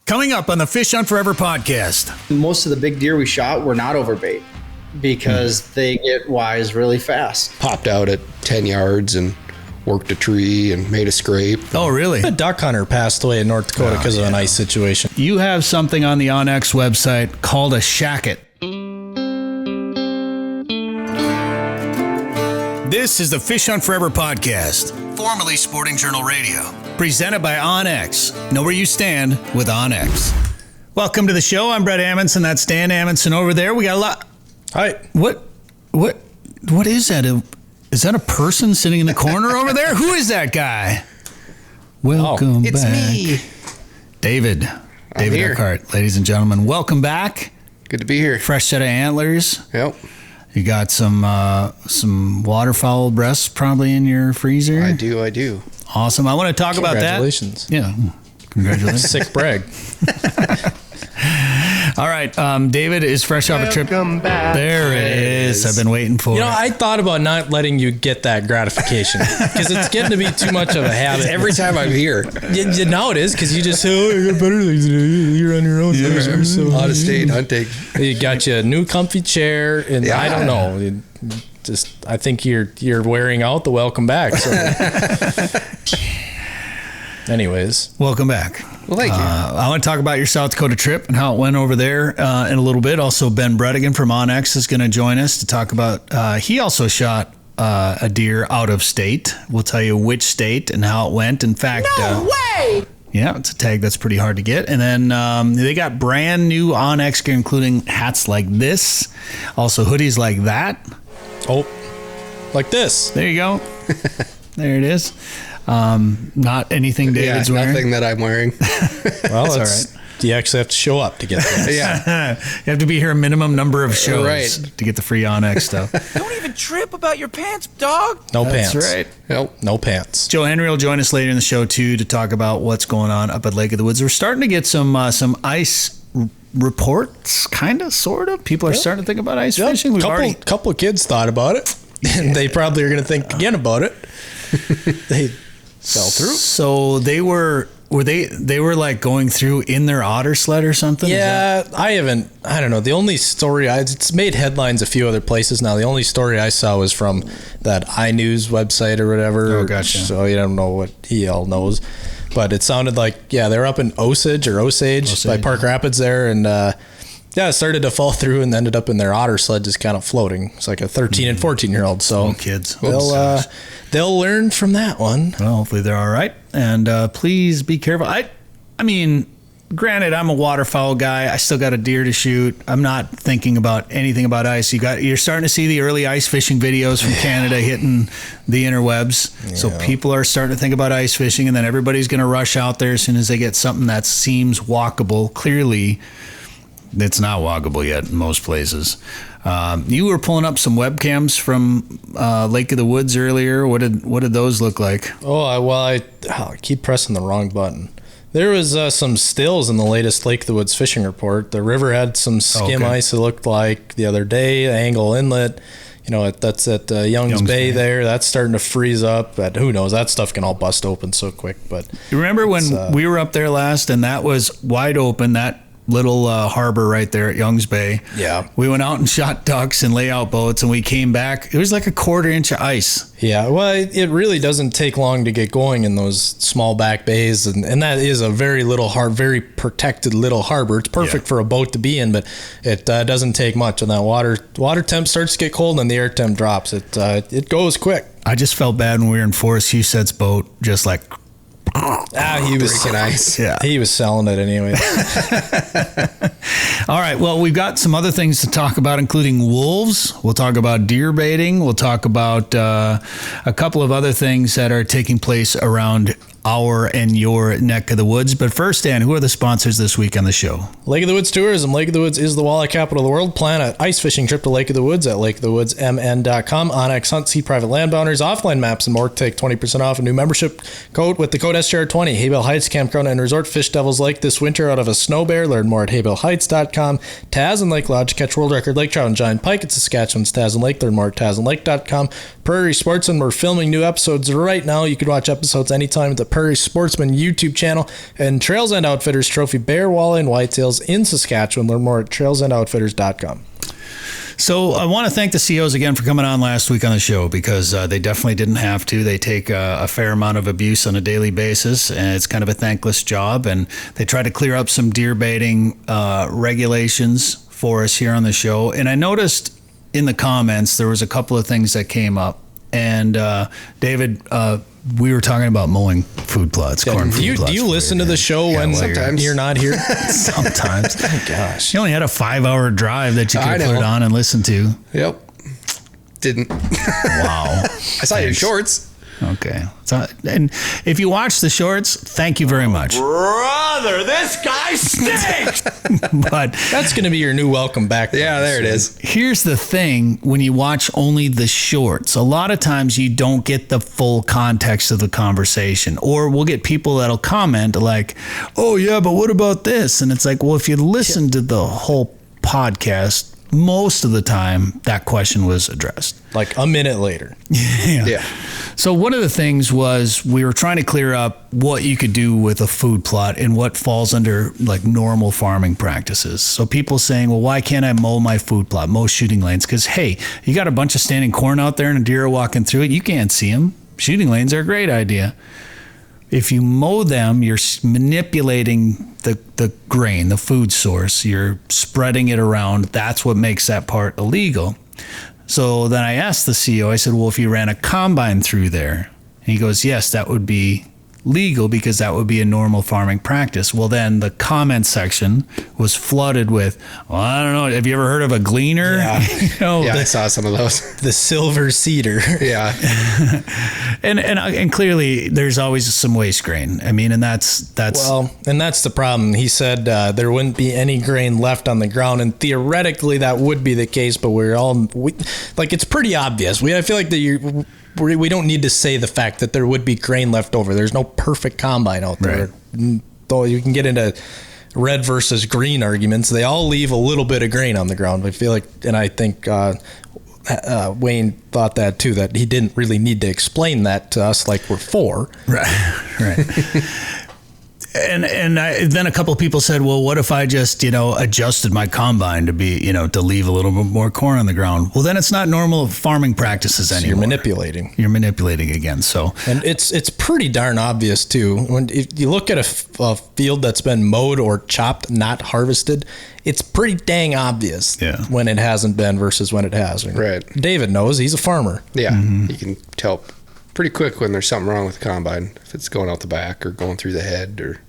Coming up on the Fish Hunt Forever podcast. Most of the big deer we shot were not over bait because they get wise really fast. Popped out at 10 yards and worked a tree and made a scrape. Oh, really? A duck hunter passed away in North Dakota because of an ice situation. You have something on the onX website called a shacket. This is the Fish Hunt Forever podcast, formerly Sporting Journal Radio, presented by onX. Know where you stand with onX. Welcome to the show. I'm Brett Amundsen. That's Dan Amundsen over there. We got a lot. Hi. What is that? Is that a person sitting in the corner over there? Who is that guy? Welcome back. It's me. David Eckhardt, ladies and gentlemen. Welcome back. Good to be here. Fresh set of antlers. Yep. You got some waterfowl breasts probably in your freezer. I do. Awesome. I want to talk about that. Congratulations. Yeah. Congratulations. Sick brag. All right. David is fresh off a trip. There it is. I've been waiting for it. I thought about not letting you get that gratification because it's getting to be too much of a habit. Every time I'm here. Now it is because you just say, oh, you got better things to do. You're on your own. Yeah, so out of state hunting. You got you a new comfy chair, and yeah. I don't know. I think you're wearing out the welcome back. So. Anyways. Welcome back. Well, thank you. I want to talk about your South Dakota trip and how it went over there in a little bit. Also, Ben Brettingen from onX is going to join us to talk about, he also shot a deer out of state. We'll tell you which state and how it went. In fact, no way! Yeah, it's a tag that's pretty hard to get. And then they got brand new onX gear, including hats like this, also hoodies like that. Oh, like this. There you go. There it is. Not anything David's wearing. Nothing that I'm wearing. Well, that's all right. You actually have to show up to get this. Yeah. You have to be here a minimum number of shows to get the free onX stuff. Don't even trip about your pants, dog. No pants. That's right. Nope. No pants. Joe Henry will join us later in the show, too, to talk about what's going on up at Lake of the Woods. We're starting to get some ice reports, kind of, sort of. People are starting to think about ice fishing. Couple of kids thought about it. And they probably are going to think again about it. They fell through. So they were like going through in their otter sled or something? Yeah, I don't know. The only story, it's made headlines a few other places now. The only story I saw was from that iNews website or whatever. Oh, gotcha. So you don't know what he all knows. But it sounded like, they were up in Osage by Park Rapids there. And it started to fall through and ended up in their otter sled just kind of floating. It's like a 13 and 14-year-old. So kids. They'll learn from that one. Well, hopefully they're all right. And please be careful. I mean, granted, I'm a waterfowl guy. I still got a deer to shoot. I'm not thinking about anything about ice. You're starting to see the early ice fishing videos from Canada hitting the interwebs. Yeah. So people are starting to think about ice fishing, and then everybody's going to rush out there as soon as they get something that seems walkable. Clearly, it's not walkable yet in most places. You were pulling up some webcams from Lake of the Woods earlier. What did those look like? I keep pressing the wrong button. There was some stills in the latest Lake of the Woods fishing report. The river had some skim ice, it looked like, the other day. Angle Inlet, that's at Young's Bay there. That's starting to freeze up. But who knows? That stuff can all bust open so quick. But you remember when we were up there last and that was wide open, that little harbor right there at Young's Bay. Yeah. We went out and shot ducks and layout boats, and we came back. It was like a 1/4 inch of ice. Yeah, well, it really doesn't take long to get going in those small back bays, and that is a very very protected little harbor. It's perfect for a boat to be in, but it doesn't take much. And that water temp starts to get cold, and the air temp drops. It goes quick. I just felt bad when we were in Forrest Huset's boat, just like. He was breaking ice. Yeah, he was selling it anyway. All right. Well, we've got some other things to talk about, including wolves. We'll talk about deer baiting. We'll talk about a couple of other things that are taking place around our and your neck of the woods. But first, Dan, who are the sponsors this week on the show? Lake of the Woods Tourism. Lake of the Woods is the walleye capital of the world. Plan an ice fishing trip to Lake of the Woods at lakeofthewoodsmn.com. onX Hunt, see private land boundaries, offline maps, and more. Take 20% off a new membership code with the code SGR20. Haybell Heights Campground and Resort. Fish Devils Lake this winter out of a snow bear. Learn more at haybellheights.com. Taz and Lake Lodge. Catch world record lake trout and giant pike at Saskatchewan's Taz Lake. Learn more at tazandlake.com. Prairie Sportsman. We're filming new episodes right now. You can watch episodes anytime at the Prairie Sportsman YouTube channel, and Trails End Outfitters trophy bear, walleye, and whitetails in Saskatchewan. Learn more at trailsendoutfitters.com. So I want to thank the COs again for coming on last week on the show, because they definitely didn't have to. They take a fair amount of abuse on a daily basis, and it's kind of a thankless job. And they try to clear up some deer baiting regulations for us here on the show. And I noticed in the comments there was a couple of things that came up. And David, we were talking about mowing food plots, corn food plots. Do you listen to the show when you're not here? Sometimes. Oh, gosh. You only had a 5-hour drive that you could put it on and listen to. Yep. Didn't. Wow. I saw your shorts. Okay. So, and if you watch the shorts, thank you very much. Brother, this guy stinks! But that's going to be your new welcome back. Yeah, there it is. Here's the thing. When you watch only the shorts, a lot of times you don't get the full context of the conversation. Or we'll get people that'll comment like, oh, yeah, but what about this? And it's like, well, if you listen to the whole podcast, most of the time that question was addressed. Like a minute later. Yeah. So one of the things was we were trying to clear up what you could do with a food plot and what falls under like normal farming practices. So people saying, well, why can't I mow my food plot, mow shooting lanes? Because, hey, you got a bunch of standing corn out there and a deer are walking through it. You can't see them. Shooting lanes are a great idea. If you mow them, you're manipulating the grain, the food source. You're spreading it around. That's what makes that part illegal. So then I asked the CEO, I said, well, if you ran a combine through there, and he goes, yes, that would be legal because that would be a normal farming practice. Well, then the comment section was flooded with, well, I don't know, have you ever heard of a gleaner? Yeah, Yeah, I saw some of those. The silver cedar. Yeah. and clearly there's always some waste grain. I mean, and that's well, and that's the problem. He said there wouldn't be any grain left on the ground, and theoretically that would be the case, but it's pretty obvious. I feel like we don't need to say the fact that there would be grain left over. There's no perfect combine out there. Right. Though you can get into red versus green arguments, they all leave a little bit of grain on the ground. I feel like, and I think Wayne thought that too, that he didn't really need to explain that to us like we're four. Right. And then a couple of people said, well, what if I just, adjusted my combine to be, to leave a little bit more corn on the ground? Well, then it's not normal farming practices anymore. You're manipulating. You're manipulating again. So, and it's pretty darn obvious too. If you look at a field that's been mowed or chopped, not harvested, it's pretty dang obvious when it hasn't been versus when it has. Right. David knows, he's a farmer. Yeah. Mm-hmm. You can tell pretty quick when there's something wrong with the combine, if it's going out the back or going through the head or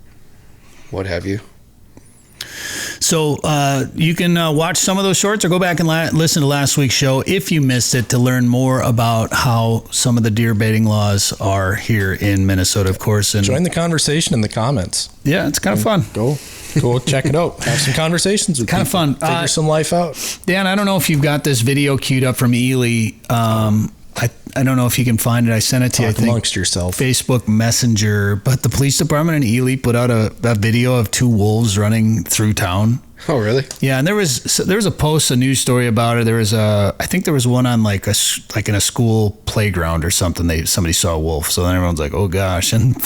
what have you. So you can watch some of those shorts or go back and listen to last week's show if you missed it to learn more about how some of the deer baiting laws are here in Minnesota, of course. And join the conversation in the comments. Yeah, it's kind of fun. Go check it out. Have some conversations with kind people. Of fun. Figure some life out. Dan, I don't know if you've got this video queued up from Ely. I don't know if you can find it. I sent it to you, I think, amongst yourself. Facebook Messenger. But the police department in Ely put out a video of two wolves running through town. Oh, really? Yeah, and there was a post, a news story about it. There was I think there was one on like in a school playground or something. Somebody saw a wolf, so then everyone's like, oh gosh, and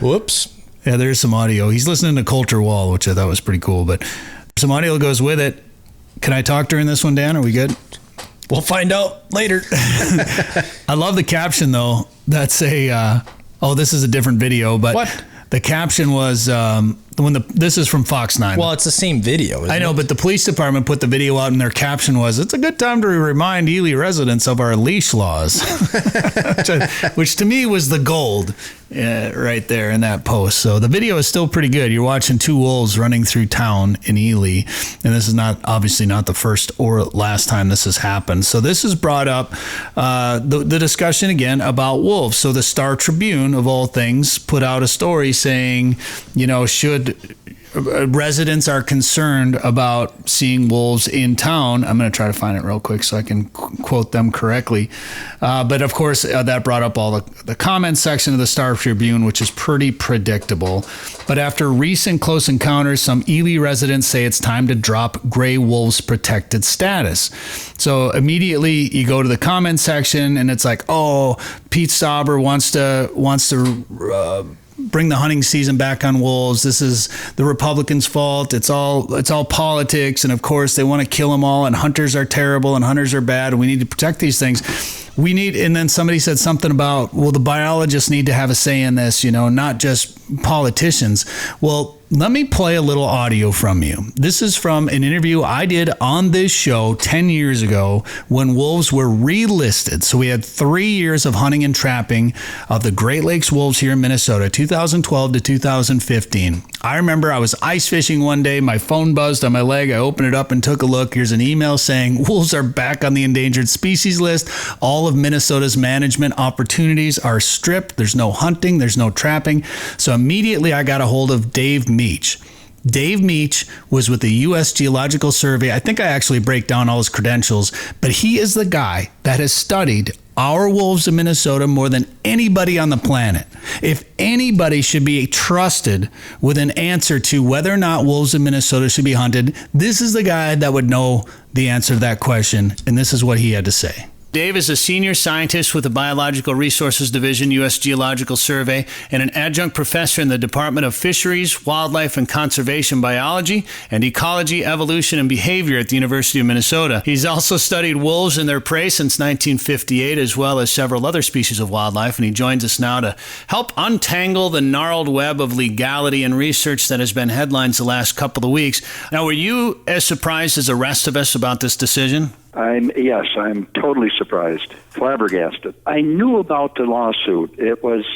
whoops. Yeah, there's some audio. He's listening to Coulter Wall, which I thought was pretty cool. But some audio goes with it. Can I talk during this one, Dan? Are we good? We'll find out later. I love the caption, though. That's this is a different video, but what? The caption was this is from Fox 9. Well, it's the same video. I know, but the police department put the video out and their caption was, it's a good time to remind Ely residents of our leash laws, which to me was the gold right there in that post. So the video is still pretty good. You're watching two wolves running through town in Ely, and this is obviously not the first or last time this has happened. So this has brought up the discussion again about wolves. So the Star Tribune, of all things, put out a story saying, should residents are concerned about seeing wolves in town. I'm going to try to find it real quick so I can quote them correctly. But of course, that brought up all the comments section of the Star Tribune, which is pretty predictable. But after recent close encounters, some Ely residents say it's time to drop gray wolves protected status. So immediately you go to the comment section and it's like, oh, Pete Stauber wants to bring the hunting season back on wolves. This is the Republicans' fault. It's all politics. And of course they want to kill them all, and hunters are terrible and hunters are bad. And we need to protect these things. And then somebody said something about, well, the biologists need to have a say in this, not just politicians. Well, let me play a little audio from you. This is from an interview I did on this show 10 years ago when wolves were relisted. So we had 3 years of hunting and trapping of the Great Lakes wolves here in Minnesota, 2012 to 2015. I remember I was ice fishing one day. My phone buzzed on my leg. I opened it up and took a look. Here's an email saying wolves are back on the endangered species list. All of Minnesota's management opportunities are stripped. There's no hunting. There's no trapping. So immediately I got a hold of Dave Meach. Dave Meach was with the U.S. Geological Survey. I think I actually break down all his credentials, but he is the guy that has studied our wolves in Minnesota more than anybody on the planet. If anybody should be trusted with an answer to whether or not wolves in Minnesota should be hunted, this is the guy that would know the answer to that question, and this is what he had to say. Dave is a senior scientist with the Biological Resources Division, U.S. Geological Survey, and an adjunct professor in the Department of Fisheries, Wildlife, and Conservation Biology and Ecology, Evolution, and Behavior at the University of Minnesota. He's also studied wolves and their prey since 1958, as well as several other species of wildlife, and he joins us now to help untangle the gnarled web of legality and research that has been headlines the last couple of weeks. Now, were you as surprised as the rest of us about this decision? I'm totally surprised, flabbergasted. I knew about the lawsuit. It was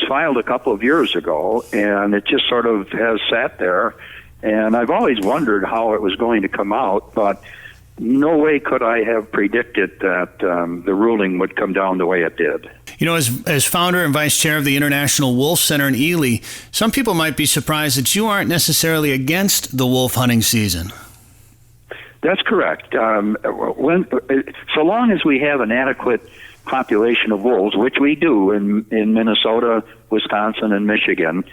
filed a couple of years ago, and it just sort of has sat there. And I've always wondered how it was going to come out, but no way could I have predicted that the ruling would come down the way it did. As founder and vice chair of the International Wolf Center in Ely, some people might be surprised that you aren't necessarily against the wolf hunting season. That's correct. So long as we have an adequate population of wolves, which we do in Minnesota, Wisconsin, and Michigan,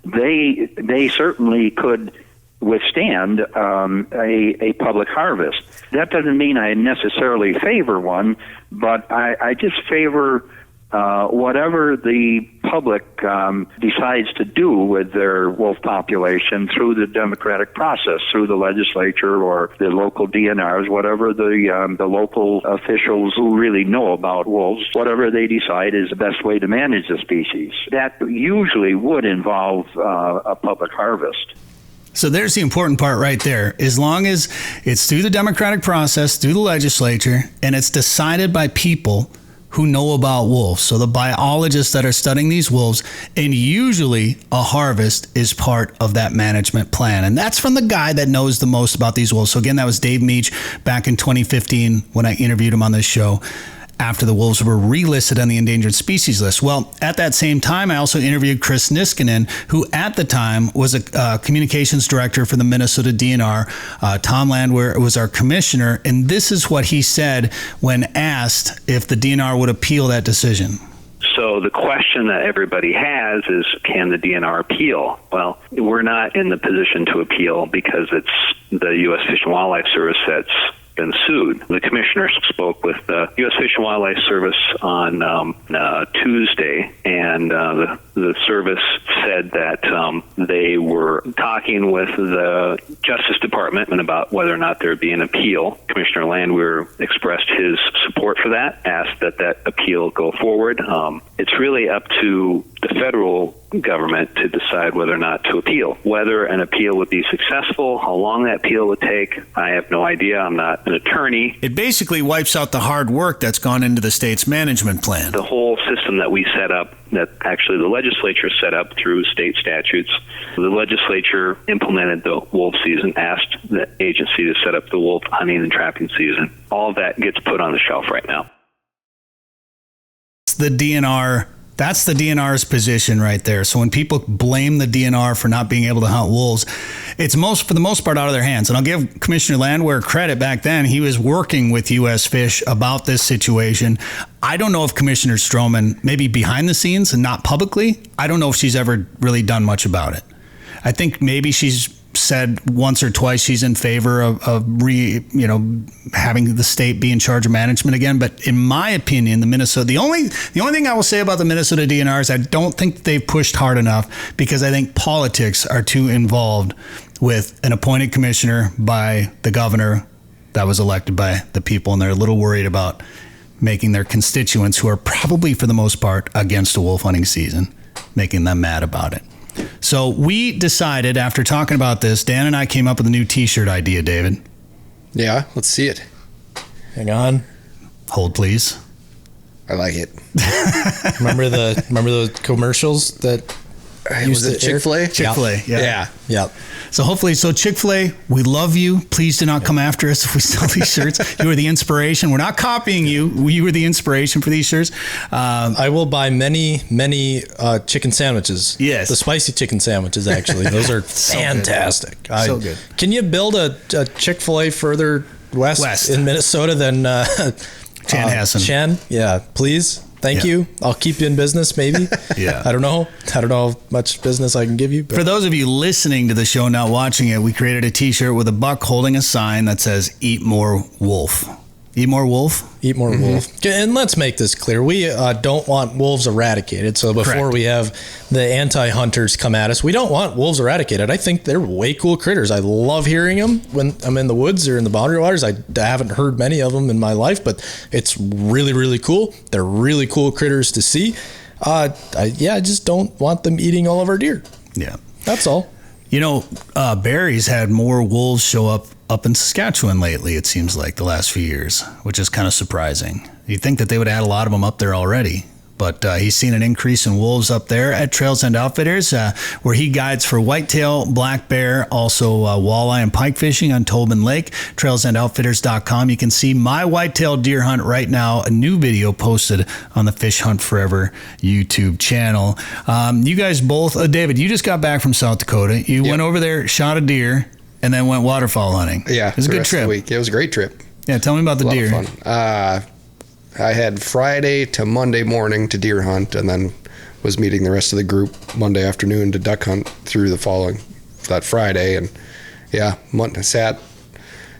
they certainly could withstand a public harvest. That doesn't mean I necessarily favor one, but I just favor whatever the public decides to do with their wolf population through the democratic process, through the legislature or the local DNRs, whatever the local officials who really know about wolves, whatever they decide is the best way to manage the species. That usually would involve a public harvest. So there's the important part right there. As long as it's through the democratic process, through the legislature, and it's decided by people who know about wolves. So the biologists that are studying these wolves, and usually a harvest is part of that management plan. And that's from the guy that knows the most about these wolves. So again, that was Dave Meach back in 2015 when I interviewed him on this show after the wolves were relisted on the endangered species list. Well, at that same time, I also interviewed Chris Niskanen, who at the time was a communications director for the Minnesota DNR. Tom Landwehr was our commissioner, and this is what he said when asked if the DNR would appeal that decision. So the question that everybody has is, can the DNR appeal? Well, we're not in the position to appeal because it's the U.S. Fish and Wildlife Service that's been sued. The commissioner spoke with the U.S. Fish and Wildlife Service on Tuesday, and the service said that they were talking with the Justice Department about whether or not there would be an appeal. Commissioner Landwehr expressed his support for that, asked that appeal go forward. It's really up to the federal government to decide whether or not to appeal. Whether an appeal would be successful, how long that appeal would take, I have no idea. I'm not an attorney. It basically wipes out the hard work that's gone into the state's management plan. The whole system that we set up, that actually the legislature set up through state statutes, the legislature implemented the wolf season, asked the agency to set up the wolf hunting and trapping season. All of that gets put on the shelf right now. The DNR That's the DNR's position right there. So when people blame the DNR for not being able to hunt wolves, it's for the most part out of their hands. And I'll give Commissioner Landwehr credit back then. He was working with U.S. Fish about this situation. I don't know if Commissioner Stroman, maybe behind the scenes and not publicly, I don't know if she's ever really done much about it. I think maybe she's said once or twice she's in favor of having the state be in charge of management again. But in my opinion, the only thing I will say about the Minnesota DNR is I don't think they've pushed hard enough, because I think politics are too involved with an appointed commissioner by the governor that was elected by the people, and they're a little worried about making their constituents, who are probably for the most part against a wolf hunting season, making them mad about it. So we decided, after talking about this, Dan and I came up with a new t-shirt idea, David. Yeah, let's see it. Hang on. Hold, please. I like it. Remember the commercials that Was it Chick-fil-A? Chick-fil-A, yeah. Yep. So Chick-fil-A, we love you. Please do not come after us if we sell these shirts. You were the inspiration. We're not copying you. You were the inspiration for these shirts. I will buy many chicken sandwiches. Yes. The spicy chicken sandwiches, actually. Those are fantastic. So good. Can you build a Chick-fil-A further west in Minnesota than Chanhassen? Chan? Yeah, please. Thank you. I'll keep you in business, maybe. Yeah. I don't know how much business I can give you. But. For those of you listening to the show, not watching it, we created a t-shirt with a buck holding a sign that says, "Eat more wolf." Eat more wolf? Eat more wolf. And let's make this clear. We don't want wolves eradicated. So before Correct. we have the anti-hunters come at us, we don't want wolves eradicated. I think they're way cool critters. I love hearing them when I'm in the woods or in the boundary waters. I haven't heard many of them in my life, but it's really, really cool. They're really cool critters to see. I just don't want them eating all of our deer. Yeah. That's all. You know, Barry's had more wolves show up in Saskatchewan lately, it seems like, the last few years, which is kind of surprising. You'd think that they would add a lot of them up there already, but he's seen an increase in wolves up there at Trails End Outfitters, where he guides for whitetail, black bear, also walleye and pike fishing on Tobin Lake. TrailsEndOutfitters.com. You can see my whitetail deer hunt right now, a new video posted on the Fish Hunt Forever YouTube channel. You guys both, David, you just got back from South Dakota. You went over there, shot a deer, and then went waterfowl hunting. Yeah. It was a good trip. It was a great trip. Yeah, tell me about the A lot deer. of fun. I had Friday to Monday morning to deer hunt, and then was meeting the rest of the group Monday afternoon to duck hunt through that Friday. And yeah,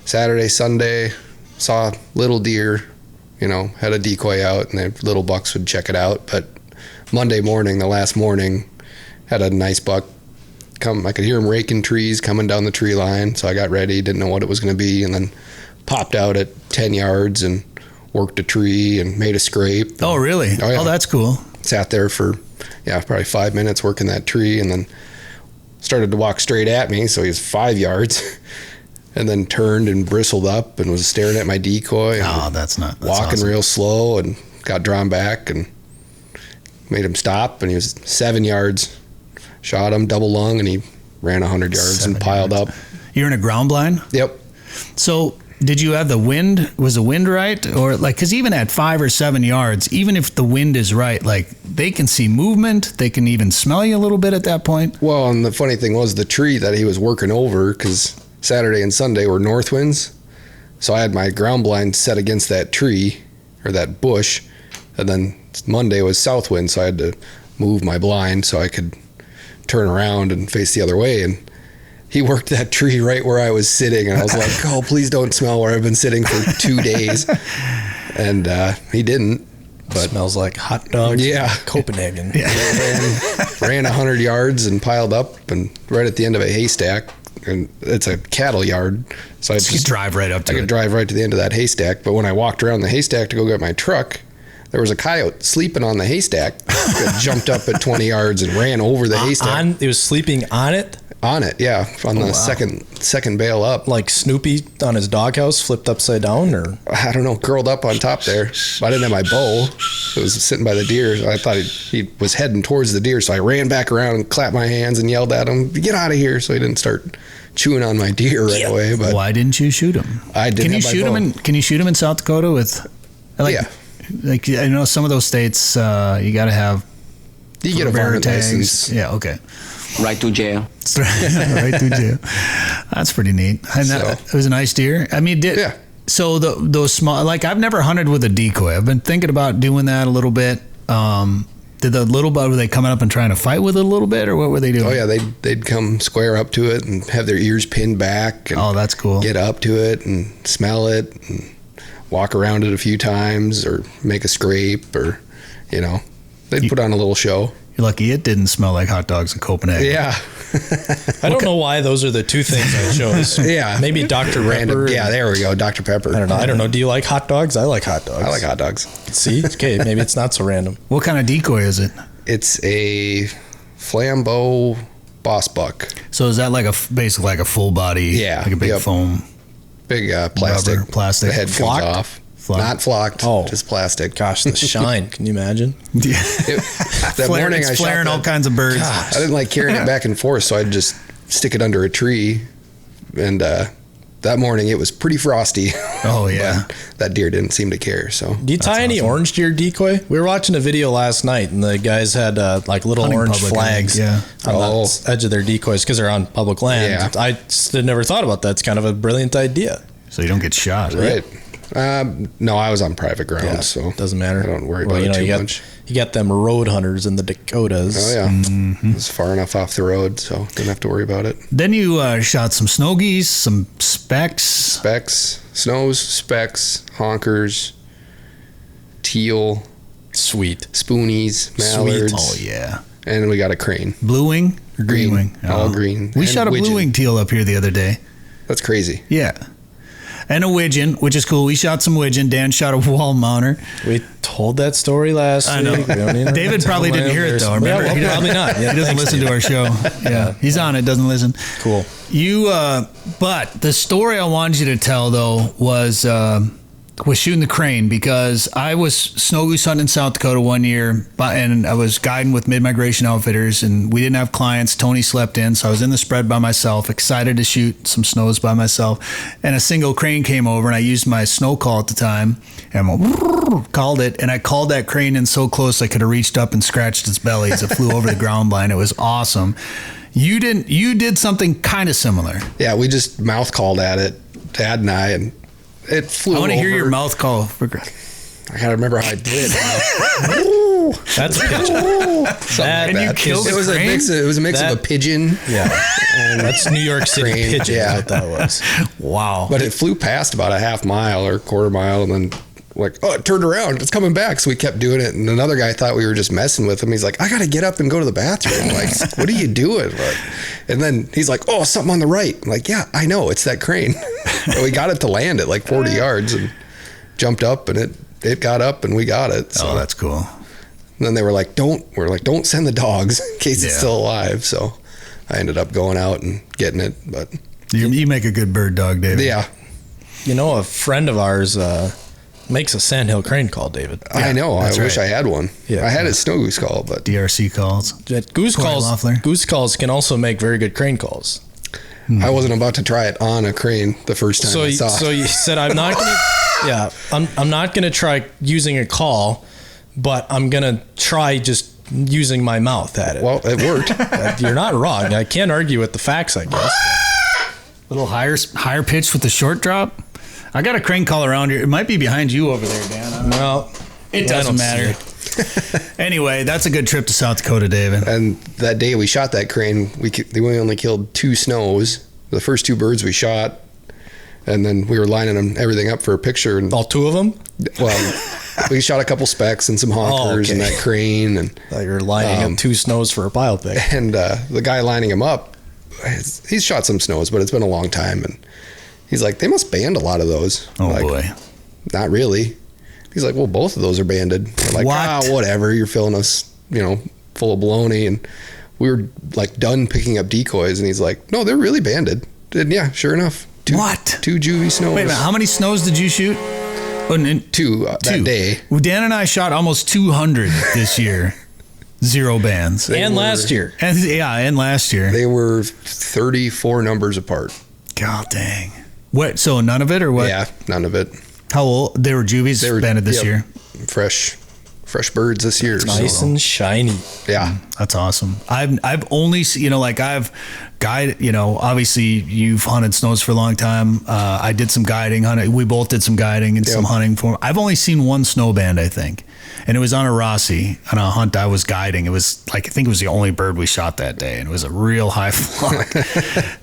Saturday, Sunday, saw little deer, had a decoy out, and the little bucks would check it out. But Monday morning, the last morning, had a nice buck come. I could hear him raking trees coming down the tree line, so I got ready, didn't know what it was going to be, and then popped out at 10 yards and worked a tree and made a scrape. Oh, really? Oh, yeah. Oh, that's cool. Sat there for probably 5 minutes working that tree, and then started to walk straight at me, so he was 5 yards, and then turned and bristled up and was staring at my decoy. Oh, that's walking awesome. Real slow, and got drawn back and made him stop, and he was 7 yards. Shot him double lung, and he ran 100 yards and piled up. You're in a ground blind? Yep. So did you have the wind? Was the wind right? Or because even at 5 or 7 yards, even if the wind is right, they can see movement. They can even smell you a little bit at that point. Well, and the funny thing was the tree that he was working over, because Saturday and Sunday were north winds. So I had my ground blind set against that tree or that bush. And then Monday was south wind, so I had to move my blind so I could turn around and face the other way, and he worked that tree right where I was sitting, and I was like, oh, please don't smell where I've been sitting for 2 days. And he didn't, but smells like hot dogs. Yeah. Copenhagen. Yeah. Ran 100 yards and piled up, and right at the end of a haystack, and it's a cattle yard, so I could drive right up to it. I could drive right to the end of that haystack. But when I walked around the haystack to go get my truck, there was a coyote sleeping on the haystack that jumped up at 20 yards and ran over the haystack. He was sleeping on it? On it, yeah. On the second bale up. Like Snoopy on his doghouse, flipped upside down? Or I don't know, curled up on top there. I didn't have my bow. It was sitting by the deer. I thought he was heading towards the deer, so I ran back around and clapped my hands and yelled at him, get out of here, so he didn't start chewing on my deer right away. But why didn't you shoot him? I didn't have my bow. Can you shoot him in South Dakota with... Yeah. Like, I know some of those states, you got to have You get a varmint license. Yeah, okay. Right to jail. Right through jail. That's pretty neat. And it was a nice deer. I mean, so those small, like I've never hunted with a decoy. I've been thinking about doing that a little bit. Did the little bud, were they coming up and trying to fight with it a little bit, or what were they doing? Oh yeah, they'd come square up to it and have their ears pinned back. And that's cool. Get up to it and smell it and walk around it a few times or make a scrape or, they'd put on a little show. You're lucky it didn't smell like hot dogs in Copenhagen. Yeah. I don't know why those are the two things I chose. Yeah. Maybe Dr. Pepper. Yeah, there we go. Dr. Pepper. I don't know. Do you like hot dogs? I like hot dogs. I like hot dogs. See? Okay, maybe it's not so random. What kind of decoy is it? It's a Flambeau Boss Buck. So is that basically like a full body, like a big foam? Big plastic. Rubber, plastic. The head Flocked? comes off. Not flocked, just plastic. Gosh, the shine. Can you imagine? Yeah. That morning it's I flaring shot all kinds of birds. I didn't like carrying it back and forth, so I'd just stick it under a tree. And that morning it was pretty frosty. Oh, yeah. That deer didn't seem to care. So, do you tie any orange to your decoy? We were watching a video last night, and the guys had like little Hunting orange flags on the edge of their decoys because they're on public land. Yeah. I had never thought about that. It's kind of a brilliant idea. So you don't get shot, right? No, I was on private ground, so it doesn't matter. I don't worry about it too much. You got them road hunters in the Dakotas. Oh yeah, It was far enough off the road, so didn't have to worry about it. Then you shot some snow geese, some specks, snows, specks, honkers, teal, sweet, spoonies, mallards. Sweet. Oh yeah. And we got a crane. Blue wing or green wing? All green. We shot a blue wing teal up here the other day. That's crazy. Yeah. And a widgeon, which is cool. We shot some widgeon. Dan shot a wall mounter. We told that story last I know. week. David probably didn't hear it, though. Remember? Yeah, well, probably not. Yeah, he doesn't listen to our show. Yeah. He's on it, doesn't listen. Cool. But the story I wanted you to tell, though, was shooting the crane, because I was snow goose hunting in South Dakota one year, and I was guiding with mid-migration outfitters, and we didn't have clients. Tony slept in, so I was in the spread by myself, excited to shoot some snows by myself, and a single crane came over, and I used my snow call at the time, and I called it, and I called that crane in so close I could have reached up and scratched its belly as it flew over the ground blind. It was awesome. You did something kind of similar. Yeah, we just mouth called at it, Dad and I, and it flew over. I want to hear your mouth call. I gotta remember how I did it. That's a pigeon. And you killed it was a mix. It was a mix of a pigeon. Yeah, and that's New York City crane. pigeon. Yeah, what that was. Wow. But it flew past about a half mile or quarter mile, and then it turned around. It's coming back. So we kept doing it, and another guy thought we were just messing with him. He's like, I gotta get up and go to the bathroom. I'm like, what are you doing? And then he's like, oh, something on the right. I'm like, yeah, I know, it's that crane. And we got it to land at like 40 yards and jumped up, and it got up, and we got it. So. Oh, that's cool. And then they were like, don't send the dogs in case it's still alive. So I ended up going out and getting it. But you make a good bird dog, David. Yeah. A friend of ours makes a sandhill crane call, David. I know. I wish I had one. Yeah. I had a snow goose call, but DRC calls. Goose calls can also make very good crane calls. I wasn't about to try it on a crane the first time I saw it. So you said, I'm not going to, I'm not going to try using a call, but I'm going to try just using my mouth at it. Well, it worked. You're not wrong. I can't argue with the facts, I guess. A little higher pitch with the short drop. I got a crane call around here. It might be behind you over there, Dan. Well, it doesn't matter. Anyway, that's a good trip to South Dakota, David. And that day we shot that crane, we only killed 2 snows. The first 2 birds we shot, and then we were lining everything up for a picture. And all 2 of them? Well, we shot a couple specks and some honkers and that crane. And you're lining up 2 snows for a pile pick. And the guy lining them up, he's shot some snows, but it's been a long time. And he's like, they must band a lot of those. Oh, boy. Not really. He's like, well, both of those are banded. We're like, whatever. You're filling us, full of baloney. And we were like done picking up decoys. And he's like, no, they're really banded. And yeah, sure enough. 2 juvie snows. Wait a minute. How many snows did you shoot? 2 that day. Well, Dan and I shot almost 200 this year. 0 bands. Last year. And last year. They were 34 numbers apart. God dang. What? So none of it or what? Yeah, none of it. How old? They were juvies banded this year. Fresh fresh birds this year. Nice and shiny. Yeah. That's awesome. I've only seen, I've guided, obviously you've hunted snows for a long time. I did some guiding, hunting. We both did some guiding and some hunting for. I've only seen one snow band, I think. And it was on a Rossi on a hunt I was guiding. It was I think it was the only bird we shot that day. And it was a real high flock.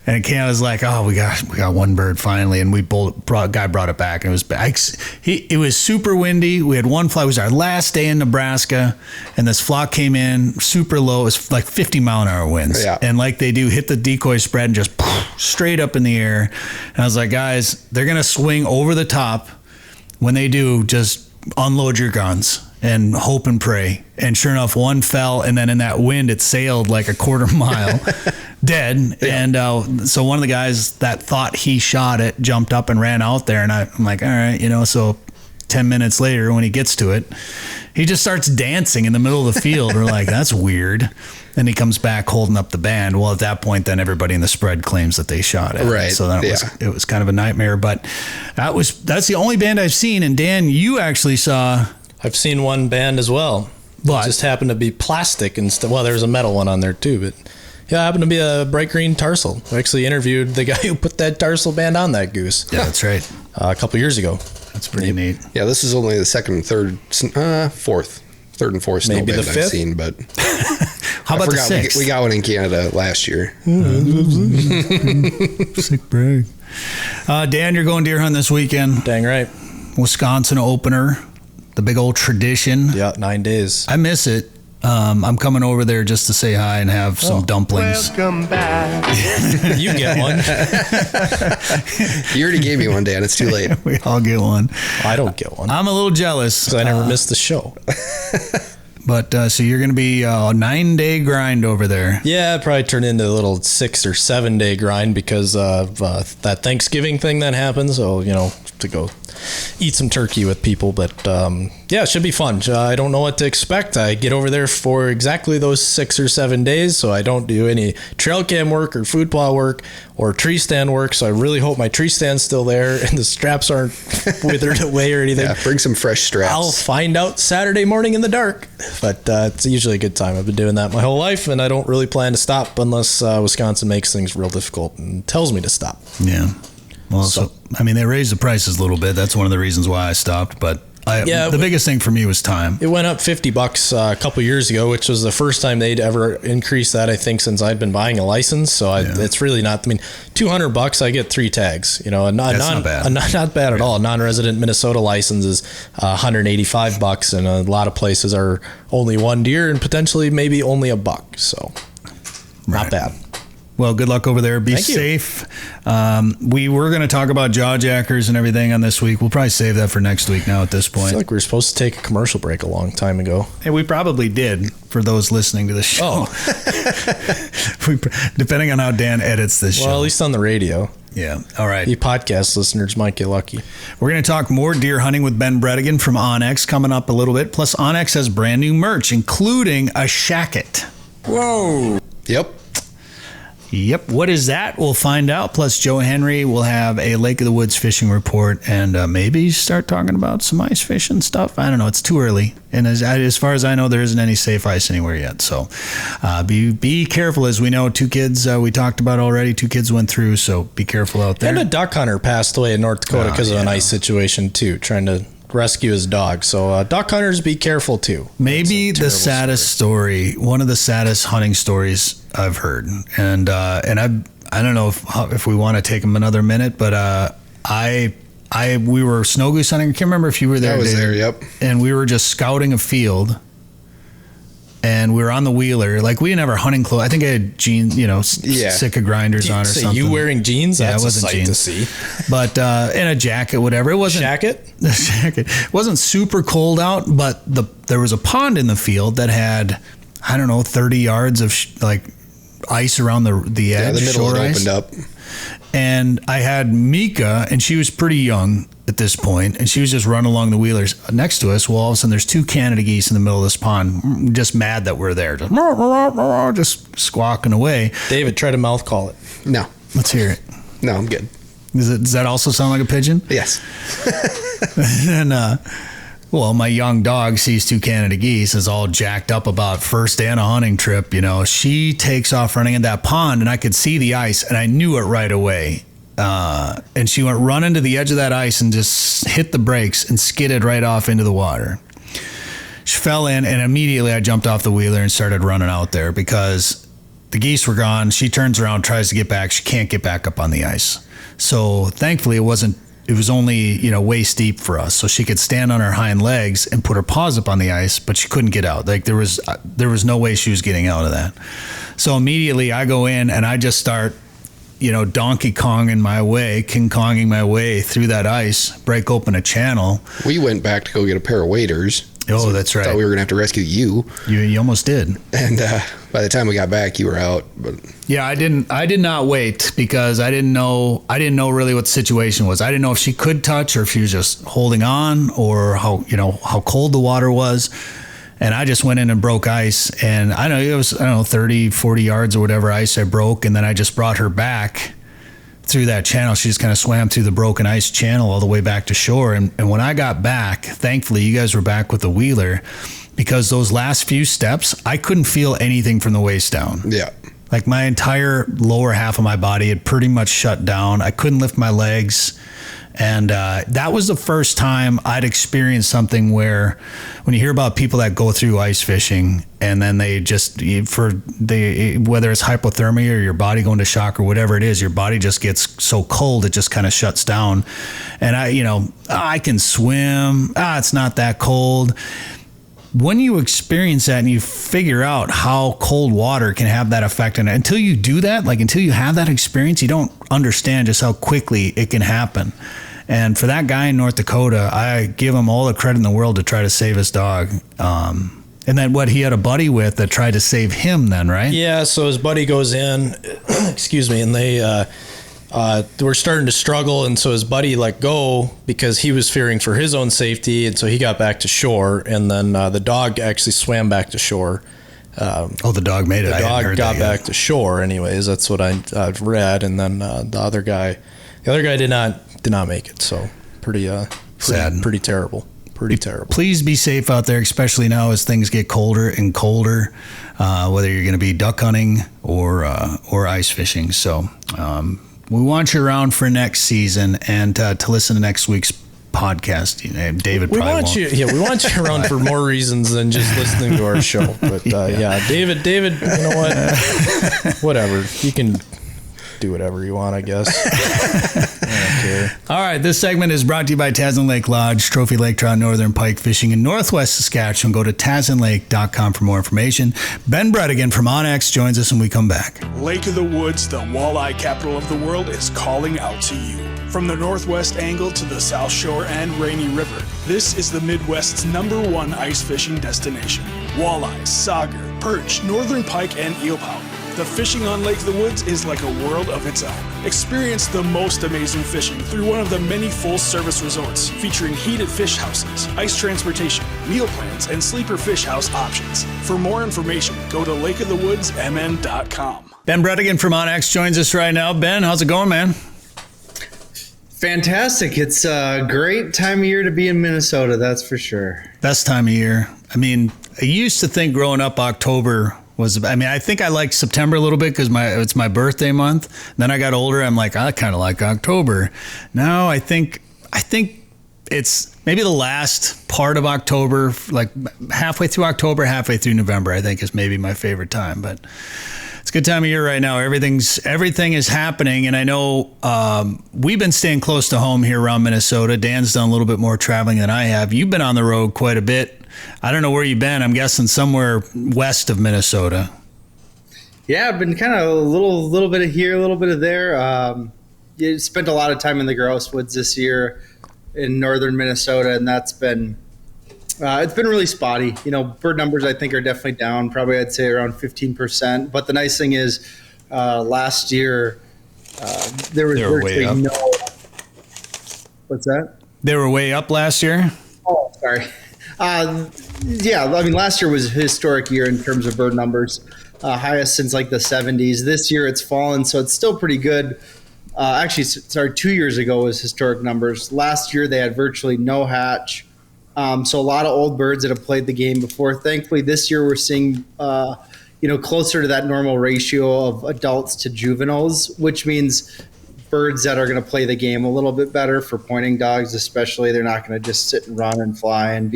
And it came, I was like, oh, we got one bird finally. And guy brought it back and it was back. It was super windy. We had one fly. It was our last day in Nebraska. And this flock came in super low. It was like 50-mile-an-hour winds. Yeah. And like they do, hit the decoy spread and just straight up in the air. And I was like, guys, they're going to swing over the top. When they do, just unload your guns and hope and pray. And sure enough, one fell, and then in that wind, it sailed like a quarter mile, dead. Yeah. And so one of the guys that thought he shot it jumped up and ran out there. And I'm like, all right, so 10 minutes later, when he gets to it, he just starts dancing in the middle of the field. We're like, that's weird. Then he comes back holding up the band. Well, at that point, then everybody in the spread claims that they shot it. Right. So then it was kind of a nightmare. But that's the only band I've seen. And Dan, you actually saw. I've seen one band as well. But it just happened to be plastic instead. Well, there's a metal one on there too, but yeah, it happened to be a bright green tarsal. I actually interviewed the guy who put that tarsal band on that goose. Yeah, that's right. A couple years ago. That's pretty neat. Yeah, this is only the third and fourth snow Maybe band the I've fifth? seen, but How about the sixth? We got one in Canada last year. Sick brag. Dan, you're going deer hunting this weekend. Dang right. Wisconsin opener, the big old tradition. Yeah, 9 days. I miss it. I'm coming over there just to say hi and have some dumplings. Welcome back. You get one. You already gave me one, Dan. It's too late. We all get one. I don't get one. I'm a little jealous. Because I never missed the show. But so you're going to be a 9-day grind over there. Yeah, it'd probably turn into a little 6 or 7 day grind because of that Thanksgiving thing that happens. So, to go eat some turkey with people. But yeah, it should be fun. I don't know what to expect. I get over there for exactly those 6 or 7 days. So I don't do any trail cam work or food plow work or tree stand work. So I really hope my tree stand's still there and the straps aren't withered away or anything. Yeah, bring some fresh straps. I'll find out Saturday morning in the dark. But it's usually a good time. I've been doing that my whole life, and I don't really plan to stop unless Wisconsin makes things real difficult and tells me to stop. Yeah. Well, so they raised the prices a little bit. That's one of the reasons why I stopped. But the biggest thing for me was time. It went up $50 a couple years ago, which was the first time they'd ever increased that, I think, since I'd been buying a license. So it's really not. $200, I get 3 tags. That's not bad. Not bad at all. A non-resident Minnesota license is $185, and a lot of places are only 1 deer and potentially maybe only $1. So not bad. Well, good luck over there. Be Thank you. safe. We were going to talk about jaw jackers and everything on this week. We'll probably save that for next week now at this point. I feel like we were supposed to take a commercial break a long time ago. Hey, we probably did for those listening to the show. Depending on how Dan edits this show. Well, at least on the radio. Yeah. All right. You podcast listeners might get lucky. We're going to talk more deer hunting with Ben Brettingen from onX coming up a little bit. Plus, onX has brand new merch, including a shacket. Whoa. Yep. What is that? We'll find out. Plus, Joe Henry will have a Lake of the Woods fishing report and maybe start talking about some ice fishing stuff. I don't know. It's too early. And as far as I know, there isn't any safe ice anywhere yet. So be careful. As we know, 2 kids we talked about already. 2 kids went through. So be careful out there. And a duck hunter passed away in North Dakota because of an ice situation, too, trying to rescue his dog. So duck hunters, be careful, too. Maybe the saddest story, one of the saddest hunting stories I've heard, and I don't know if we want to take them another minute, but we were snow goose hunting. I can't remember if you were there. I was there. Yep. And we were just scouting a field, and we were on the wheeler. Like, we didn't have our hunting clothes. I think I had jeans, Sitka grinders on or something. You wearing jeans? Yeah, That's it wasn't a sight jeans. to see. But and a jacket, whatever. It wasn't jacket. The jacket. It wasn't super cold out, but there was a pond in the field that had 30 yards of ice around the edge. The middle shore had ice. opened up. And I had Mika, and she was pretty young at this point, and she was just running along the wheelers next to us. Well, all of a sudden, there's 2 Canada geese in the middle of this pond, just mad that we're there, just squawking away. David, try to mouth call it. No. Let's hear it. No, I'm good. Does that also sound like a pigeon? Yes. And Well, my young dog sees 2 Canada geese, is all jacked up about first day on a hunting trip. She takes off running in that pond, and I could see the ice, and I knew it right away. And she went running to the edge of that ice and just hit the brakes and skidded right off into the water. She fell in, and immediately I jumped off the wheeler and started running out there because the geese were gone. She turns around, tries to get back. She can't get back up on the ice. So thankfully it was only, waist deep for us. So she could stand on her hind legs and put her paws up on the ice, but she couldn't get out. Like there was no way she was getting out of that. So immediately I go in and I just start, Donkey Konging King Konging my way through that ice, break open a channel. We went back to go get a pair of waders. Oh, that's right. Thought we were going to have to rescue you. You almost did. And by the time we got back, you were out. But yeah, I did not wait because I didn't know really what the situation was. I didn't know if she could touch or if she was just holding on or how cold the water was. And I just went in and broke ice, and I know it was 30, 40 yards or whatever ice I broke, and then I just brought her back through that channel. She just kind of swam through the broken ice channel all the way back to shore. And when I got back, thankfully you guys were back with the wheeler, because those last few steps, I couldn't feel anything from the waist down. Yeah. Like my entire lower half of my body had pretty much shut down. I couldn't lift my legs. And that was the first time I'd experienced something where when you hear about people that go through ice fishing and then they just, whether it's hypothermia or your body going to shock or whatever it is, your body just gets so cold, it just kind of shuts down. And I can swim. It's not that cold. When you experience that and you figure out how cold water can have that effect, and until you do that, until you have that experience, you don't understand just how quickly it can happen. And for that guy in North Dakota, I give him all the credit in the world to try to save his dog. And then he had a buddy with that tried to save him then, right? Yeah, so his buddy goes in, excuse me, and they were starting to struggle, and so his buddy let go because he was fearing for his own safety, and so he got back to shore, and then the dog actually swam back to shore. The dog made it. The dog got back to shore anyways. That's what I've read, and then the other guy did not make it, so pretty sad. Pretty terrible. Pretty terrible. Please be safe out there, especially now as things get colder and colder, whether you're going to be duck hunting or ice fishing. So we want you around for next season and to listen to next week's podcast. David probably won't. We want you around for more reasons than just listening to our show. But David, you know what? Whatever. You can do whatever you want, I guess. Okay. All right, this segment is brought to you by Tasman Lake Lodge, Trophy Lake Trout, Northern Pike Fishing in Northwest Saskatchewan. Go to tasmanlake.com for more information. Ben Brettingen from onX joins us when we come back. Lake of the Woods, the walleye capital of the world, is calling out to you. From the Northwest Angle to the South Shore and Rainy River, this is the Midwest's #1 ice fishing destination. Walleye, sauger, perch, northern pike, and eelpout. The fishing on Lake of the Woods is like a world of its own. Experience the most amazing fishing through one of the many full-service resorts featuring heated fish houses, ice transportation, meal plans, and sleeper fish house options. For more information, go to lakeofthewoodsmn.com. Ben Brettingen from onX joins us right now. Ben, how's it going, man? Fantastic. It's a great time of year to be in Minnesota, that's for sure. Best time of year. I mean, I used to think growing up October I think I liked September a little bit because it's my birthday month. Then I got older. I'm like, I kind of like October. Now I think it's maybe the last part of October, like halfway through October, halfway through November, I think is maybe my favorite time. But it's a good time of year right now. Everything is happening. And I know we've been staying close to home here around Minnesota. Dan's done a little bit more traveling than I have. You've been on the road quite a bit. I don't know where you've been. I'm guessing somewhere west of Minnesota. Yeah, I've been kind of a little bit of here, a little bit of there. Spent a lot of time in the Grouse Woods this year in northern Minnesota, and that's been it's been really spotty. Bird numbers I think are definitely down. Probably I'd say around 15%. But the nice thing is, last year there was virtually no. What's that? They were way up last year. Oh, sorry. Last year was a historic year in terms of bird numbers, highest since like the 70s. This year it's fallen, so it's still pretty good. 2 years ago was historic numbers. Last year they had virtually no hatch. So a lot of old birds that have played the game before. Thankfully, this year we're seeing, closer to that normal ratio of adults to juveniles, which means birds that are going to play the game a little bit better for pointing dogs, especially. They're not going to just sit and run and fly and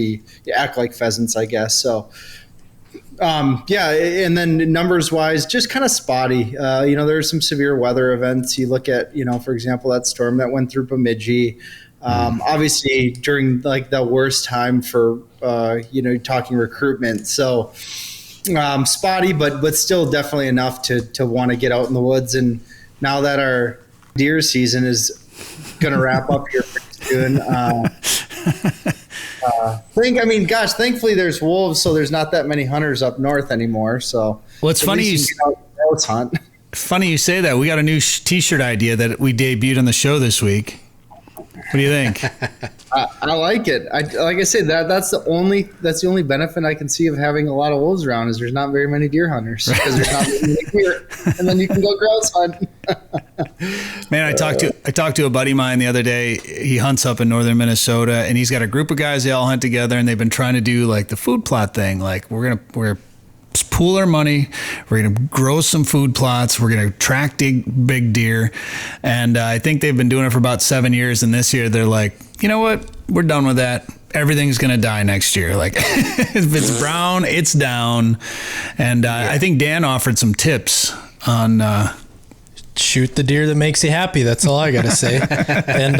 act like pheasants, I guess. So, and then numbers wise, just kind of spotty. There's some severe weather events. You look at, for example, that storm that went through Bemidji. Obviously during like the worst time for, talking recruitment. So, spotty, but still definitely enough to want to get out in the woods. And now that our deer season is going to wrap up here pretty soon, thankfully there's wolves, so there's not that many hunters up north anymore. So, well, it's funny hunt. Funny you say that. We got a new T-shirt idea that we debuted on the show this week. What do you think? I like it. Like I said, that's the only benefit I can see of having a lot of wolves around is there's not very many deer hunters because there's not very many deer, and then you can go grouse hunt. Man, I talked to a buddy of mine the other day. He hunts up in northern Minnesota, and he's got a group of guys. They all hunt together, and they've been trying to do like the food plot thing. Like we're pool our money. We're going to grow some food plots. We're going to track big deer. And I think they've been doing it for about 7 years. And this year they're like, you know what? We're done with that. Everything's going to die next year. Like if it's brown, it's down. And I think Dan offered some tips on, shoot the deer that makes you happy. That's all I got to say. And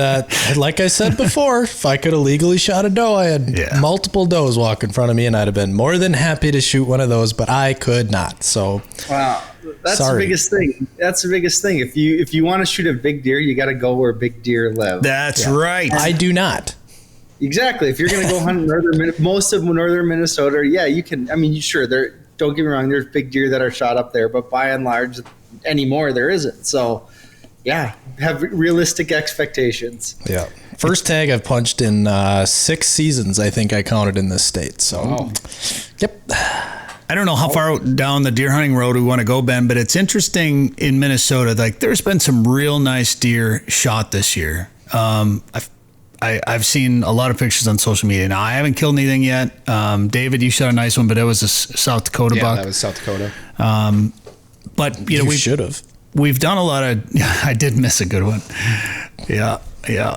like I said before, if I could have legally shot a doe, I had multiple does walk in front of me, and I'd have been more than happy to shoot one of those, but I could not. So, wow, that's the biggest thing. That's the biggest thing. If you want to shoot a big deer, you got to go where big deer live. That's right. I do not. Exactly. If you're going to go hunt most of northern Minnesota, you can. I mean, sure, don't get me wrong. There's big deer that are shot up there, but by and large, anymore there isn't. So have realistic expectations. Yeah. First tag I've punched in 6 seasons, I think I counted in this state. So Yep. I don't know how far down the deer hunting road we want to go, Ben, but it's interesting in Minnesota. Like there's been some real nice deer shot this year. I've seen a lot of pictures on social media. Now I haven't killed anything yet. David, you shot a nice one, but it was a South Dakota buck. Yeah, that was South Dakota. But we should have. We've done a lot of. I did miss a good one. Yeah,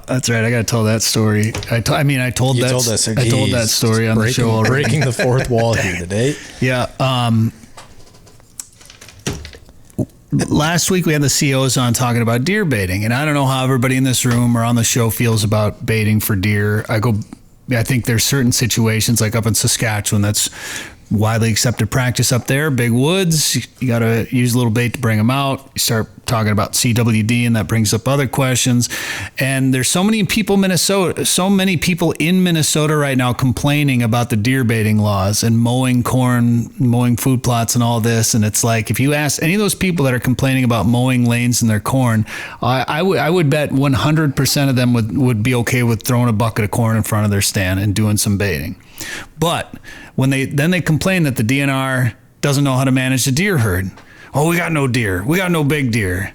that's right. I got to tell that story. I told that story on the show already. Breaking the fourth wall here today. Yeah. Last week we had the COs on talking about deer baiting, and I don't know how everybody in this room or on the show feels about baiting for deer. I think there's certain situations like up in Saskatchewan that's widely accepted practice up there. Big woods, you got to use a little bait to bring them out. You start talking about CWD, and that brings up other questions. And there's so many people in Minnesota right now complaining about the deer baiting laws and mowing corn, mowing food plots and all this. And it's like, if you ask any of those people that are complaining about mowing lanes in their corn, I would bet 100% of them would be okay with throwing a bucket of corn in front of their stand and doing some baiting. But when they complain that the DNR doesn't know how to manage the deer herd. Oh, we got no deer. We got no big deer.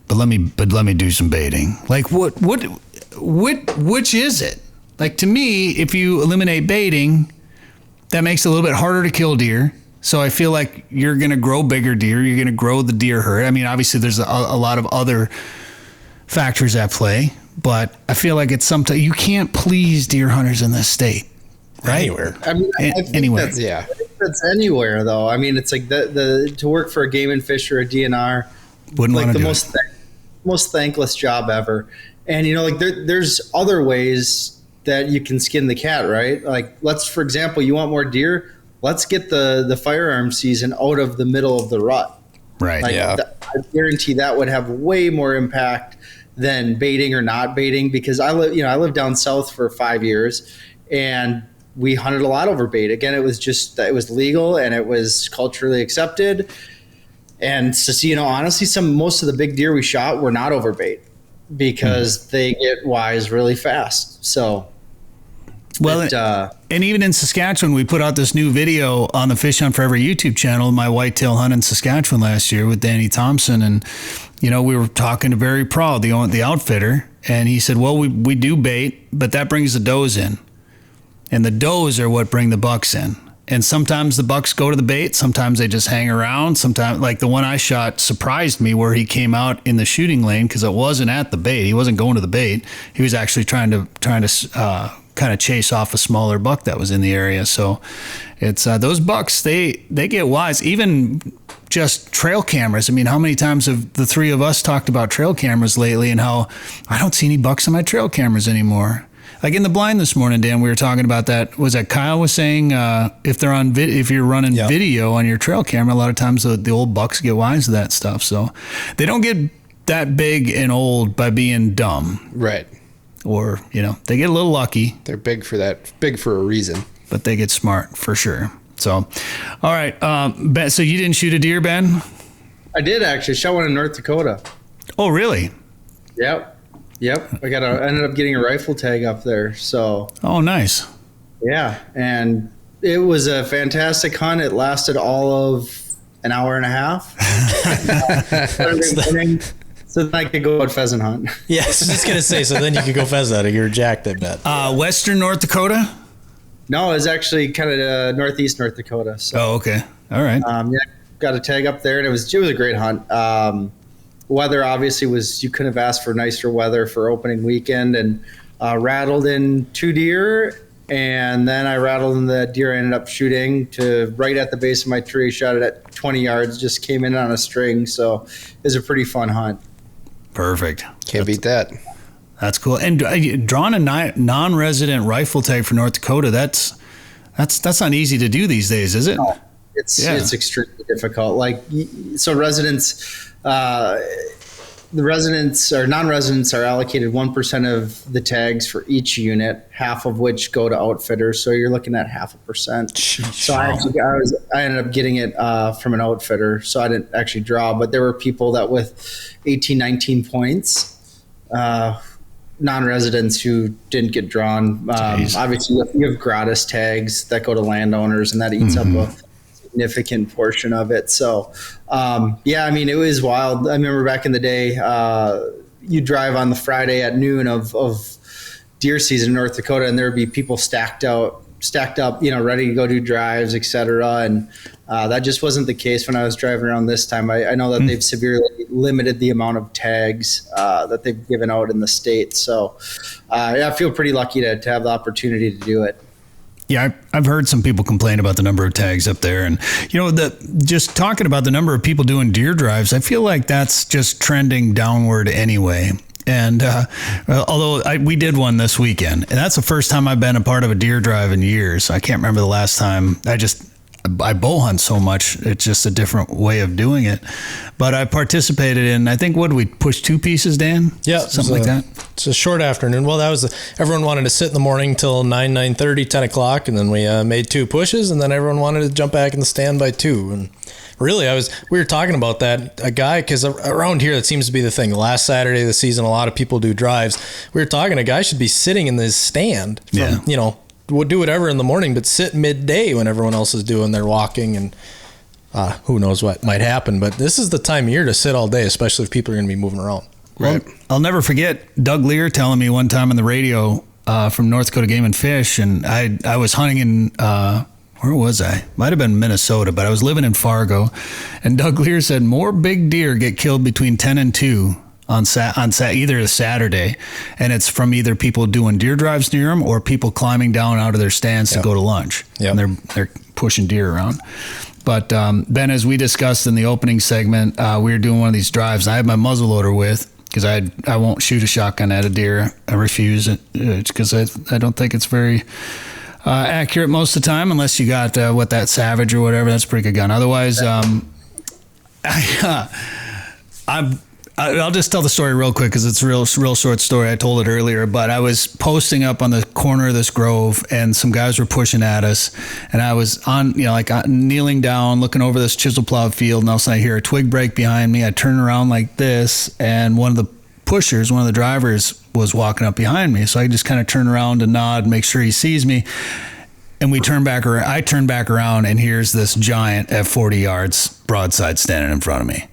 But let me do some baiting. Like which is it? Like to me, if you eliminate baiting, that makes it a little bit harder to kill deer. So I feel like you're going to grow bigger deer. You're going to grow the deer herd. I mean, obviously there's a lot of other factors at play, but I feel like it's something you can't please deer hunters in this state. Right? Anywhere. I mean, I think anywhere. That's anywhere though. I mean, it's like the to work for a game and fish or a DNR, wouldn't like want to the do most thankless job ever. And there's other ways that you can skin the cat, right? Like for example, you want more deer, let's get the firearm season out of the middle of the rut. Right. I guarantee that would have way more impact than baiting or not baiting, because I lived down south for 5 years, and we hunted a lot over bait. Again, it was legal and it was culturally accepted. And so, honestly, most of the big deer we shot were not over bait because they get wise really fast. So, and even in Saskatchewan, we put out this new video on the Fish Hunt Forever YouTube channel, my whitetail hunt in Saskatchewan last year with Danny Thompson. And, we were talking to Barry Proud, the outfitter, and he said, well, we do bait, but that brings the does in. And the does are what bring the bucks in. And sometimes the bucks go to the bait. Sometimes they just hang around. Sometimes, like the one I shot surprised me where he came out in the shooting lane because it wasn't at the bait. He wasn't going to the bait. He was actually trying to kind of chase off a smaller buck that was in the area. So it's those bucks, they get wise. Even just trail cameras. I mean, how many times have the three of us talked about trail cameras lately and how I don't see any bucks on my trail cameras anymore? Like in the blind this morning, Dan, we were talking about that. Was that Kyle was saying if they're on if you're running video on your trail camera, a lot of times the old bucks get wise to that stuff. So they don't get that big and old by being dumb. Right. Or, they get a little lucky. They're big for a reason. But they get smart for sure. So, all right. Ben, so you didn't shoot a deer, Ben? I did actually. Shot one in North Dakota. Oh, really? Yep. I ended up getting a rifle tag up there. So. Oh, nice. Yeah, and it was a fantastic hunt. It lasted all of an hour and a half. So then I could go out pheasant hunt. Yeah, I was just going to say, so then you could go pheasant hunting. You're jacked, I bet. Western North Dakota? No, it was actually kind of northeast North Dakota. So, oh, okay. All right. Got a tag up there, and it was a great hunt. Weather obviously you couldn't have asked for nicer weather for opening weekend, and rattled in 2 deer. And then I rattled in the deer I ended up shooting to right at the base of my tree, shot it at 20 yards, just came in on a string. So it was a pretty fun hunt. Perfect. Can't beat that. That's cool. And drawing a non-resident rifle tag for North Dakota, that's not easy to do these days, is it? No, it's extremely difficult. So residents, the residents or non-residents are allocated 1% of the tags for each unit, half of which go to outfitters. So you're looking at 0.5%. So I ended up getting it from an outfitter. So I didn't actually draw, but there were people that with 18, 19 points, non-residents who didn't get drawn. Obviously you have gratis tags that go to landowners, and that eats up a significant portion of it. So, it was wild. I remember back in the day, you drive on the Friday at noon of deer season in North Dakota, and there would be people stacked up, ready to go do drives, etc. And that just wasn't the case when I was driving around this time. I know that they've severely limited the amount of tags that they've given out in the state. So, I feel pretty lucky to have the opportunity to do it. Yeah, I've heard some people complain about the number of tags up there. And, just talking about the number of people doing deer drives, I feel like that's just trending downward anyway. And although we did one this weekend, and that's the first time I've been a part of a deer drive in years. I can't remember the last time. I bow hunt so much. It's just a different way of doing it. But I participated in, I think, what did we push 2 pieces, Dan? Yeah. Something like that. It's a short afternoon. Well, everyone wanted to sit in the morning till 9:30, 10 o'clock. And then we made 2 pushes, and then everyone wanted to jump back in the stand by 2. And really, we were talking about that. A guy, because around here, that seems to be the thing. Last Saturday of the season, a lot of people do drives. We were talking, a guy should be sitting in this stand from, would do whatever in the morning, but sit midday when everyone else is doing their walking, and who knows what might happen. But this is the time of year to sit all day, especially if people are going to be moving around. Right. Well, I'll never forget Doug Lear telling me one time on the radio from North Dakota Game and Fish, and I was hunting in where was I? Might have been Minnesota, but I was living in Fargo, and Doug Lear said more big deer get killed between 10 and 2 on either a Saturday, and it's from either people doing deer drives near them or people climbing down out of their stands to go to lunch. Yep. And they're pushing deer around. But Ben, as we discussed in the opening segment, we were doing one of these drives, and I had my muzzleloader with, because I won't shoot a shotgun at a deer. I refuse it because I don't think it's very accurate most of the time, unless you got that Savage or whatever. That's a pretty good gun. Otherwise, I'll just tell the story real quick because it's a real short story. I told it earlier, but I was posting up on the corner of this grove, and some guys were pushing at us, and I was on, kneeling down, looking over this chisel plowed field, and all of a sudden I hear a twig break behind me. I turn around like this, and one of the drivers was walking up behind me, so I just kind of turn around and nod, make sure he sees me. And we turn back around. I turn back around, and here's this giant at 40 yards broadside standing in front of me.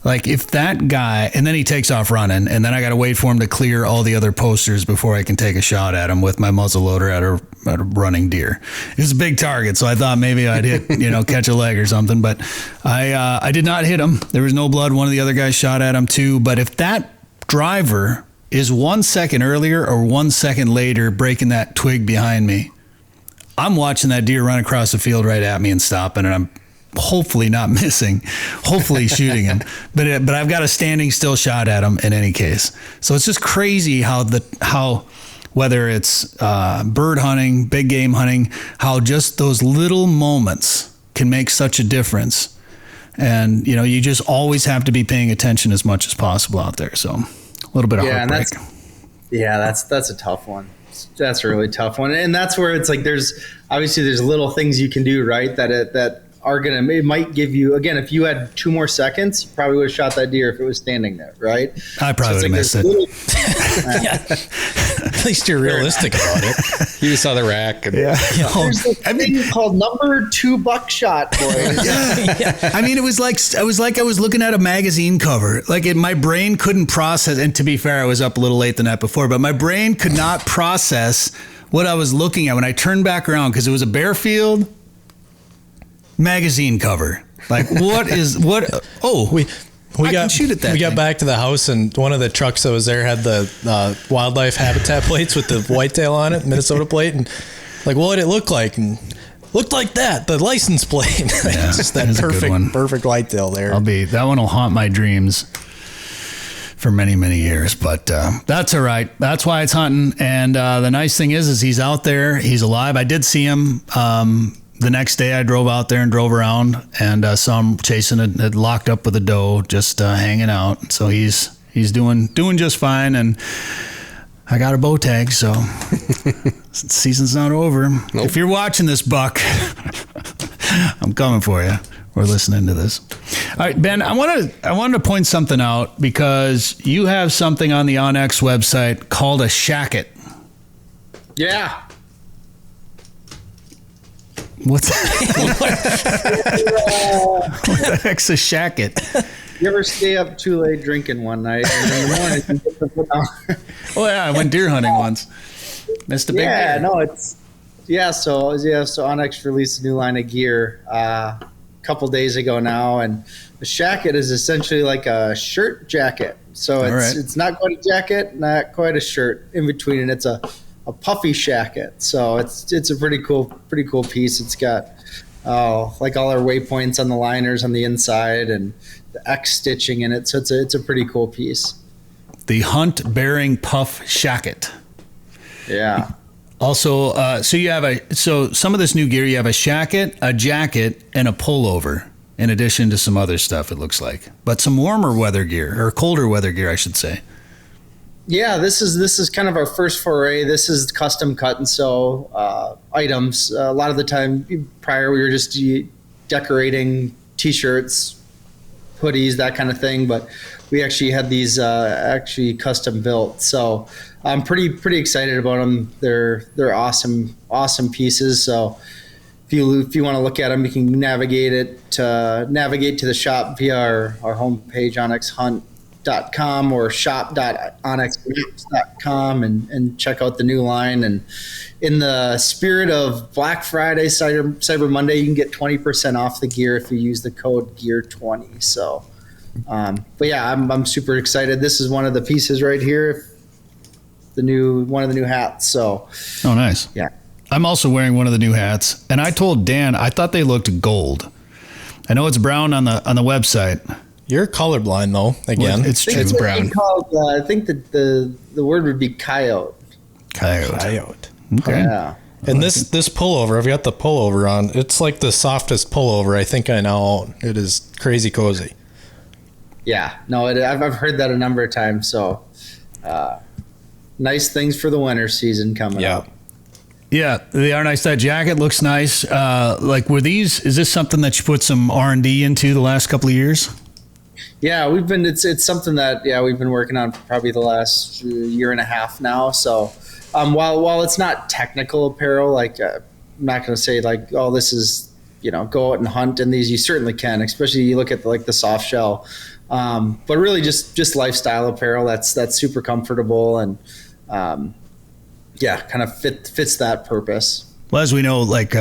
Like, if that guy, and then he takes off running, and then I got to wait for him to clear all the other posters before I can take a shot at him with my muzzleloader at a running deer. It was a big target, so I thought maybe I'd hit, catch a leg or something, but I did not hit him. There was no blood. One of the other guys shot at him too, but if that driver is 1 second earlier or 1 second later breaking that twig behind me, I'm watching that deer run across the field right at me and stopping, and I'm hopefully not missing, hopefully shooting him, but I've got a standing still shot at him in any case. So it's just crazy how whether it's bird hunting, big game hunting, how just those little moments can make such a difference. And you just always have to be paying attention as much as possible out there. So a little bit of heartbreak. That's a tough one. That's a really tough one, and that's where it's like there's little things you can do, right? It might give you, again, if you had 2 more seconds, you probably would have shot that deer if it was standing there, right? I probably would have missed it. At least you're realistic about it. You just saw the rack. And There's a thing called number 2 buckshot, boys. I mean, it was like I was looking at a magazine cover. My brain couldn't process, and to be fair, I was up a little late the night before, but my brain could not process what I was looking at when I turned back around, because it was a bare field magazine cover. We got back to the house, and one of the trucks that was there had the wildlife habitat plates with the whitetail on it, Minnesota plate, and what did it look like? And looked like that, the license plate. It's just that perfect whitetail there. That one will haunt my dreams for many, many years, but that's all right. That's why it's hunting. And the nice thing is he's out there, he's alive. I did see him the next day. I drove out there and drove around and saw him chasing it, had locked up with a doe, just hanging out. So he's doing just fine, and I got a bow tag, so season's not over. Nope. If you're watching this, Buck, I'm coming for you. We're listening to this. All right, Ben, I wanted to point something out, because you have something on the onX website called a shacket. Yeah. What's what the heck's a shacket? You ever stay up too late drinking one night, and in the morning you get the foot down? Oh yeah, I went deer hunting once. Missed a big deer. So onX released a new line of gear a couple days ago now, and the shacket is essentially like a shirt jacket. So it's not quite a jacket, not quite a shirt in between, and it's a puffy shacket. So it's a pretty cool piece. It's got like all our waypoints on the liners on the inside and the X stitching in it. So it's a pretty cool piece. The Hunt Bearing Puff Shacket. Yeah. Also, so some of this new gear, you have a shacket, a jacket, and a pullover, in addition to some other stuff, it looks like. But some warmer weather gear, or colder weather gear, I should say. Yeah, this is kind of our first foray. This is custom cut and sew items. A lot of the time prior, we were just decorating T-shirts, hoodies, that kind of thing. But we actually had these actually custom built. So I'm pretty excited about them. They're awesome pieces. So if you want to look at them, you can navigate to the shop via our homepage, onxhunt.com or shop.onxmaps.com and check out the new line. And in the spirit of Black Friday, Cyber Monday, you can get 20% off the gear if you use the code GEAR20. So, but yeah, I'm super excited. This is one of the pieces right here, one of the new hats. So, oh, nice. Yeah. I'm also wearing one of the new hats, and I told Dan I thought they looked gold. I know it's brown on the website. You're colorblind, though. Again, well, it's true. It's brown. I think that the word would be coyote. Coyote. Okay. Yeah. And this pullover, I've got the pullover on. It's like the softest pullover I think I now own. It is crazy cozy. Yeah. No, I've heard that a number of times. So, nice things for the winter season coming up. Yeah, they are nice. That jacket looks nice. Is this something that you put some R&D into the last couple of years? Yeah, it's something that we've been working on for probably the last year and a half now. So while it's not technical apparel, like I'm not going to say like, oh, this is go out and hunt in these. You certainly can, especially you look at the soft shell, but really just lifestyle apparel that's super comfortable and kind of fits that purpose. Well, as we know, like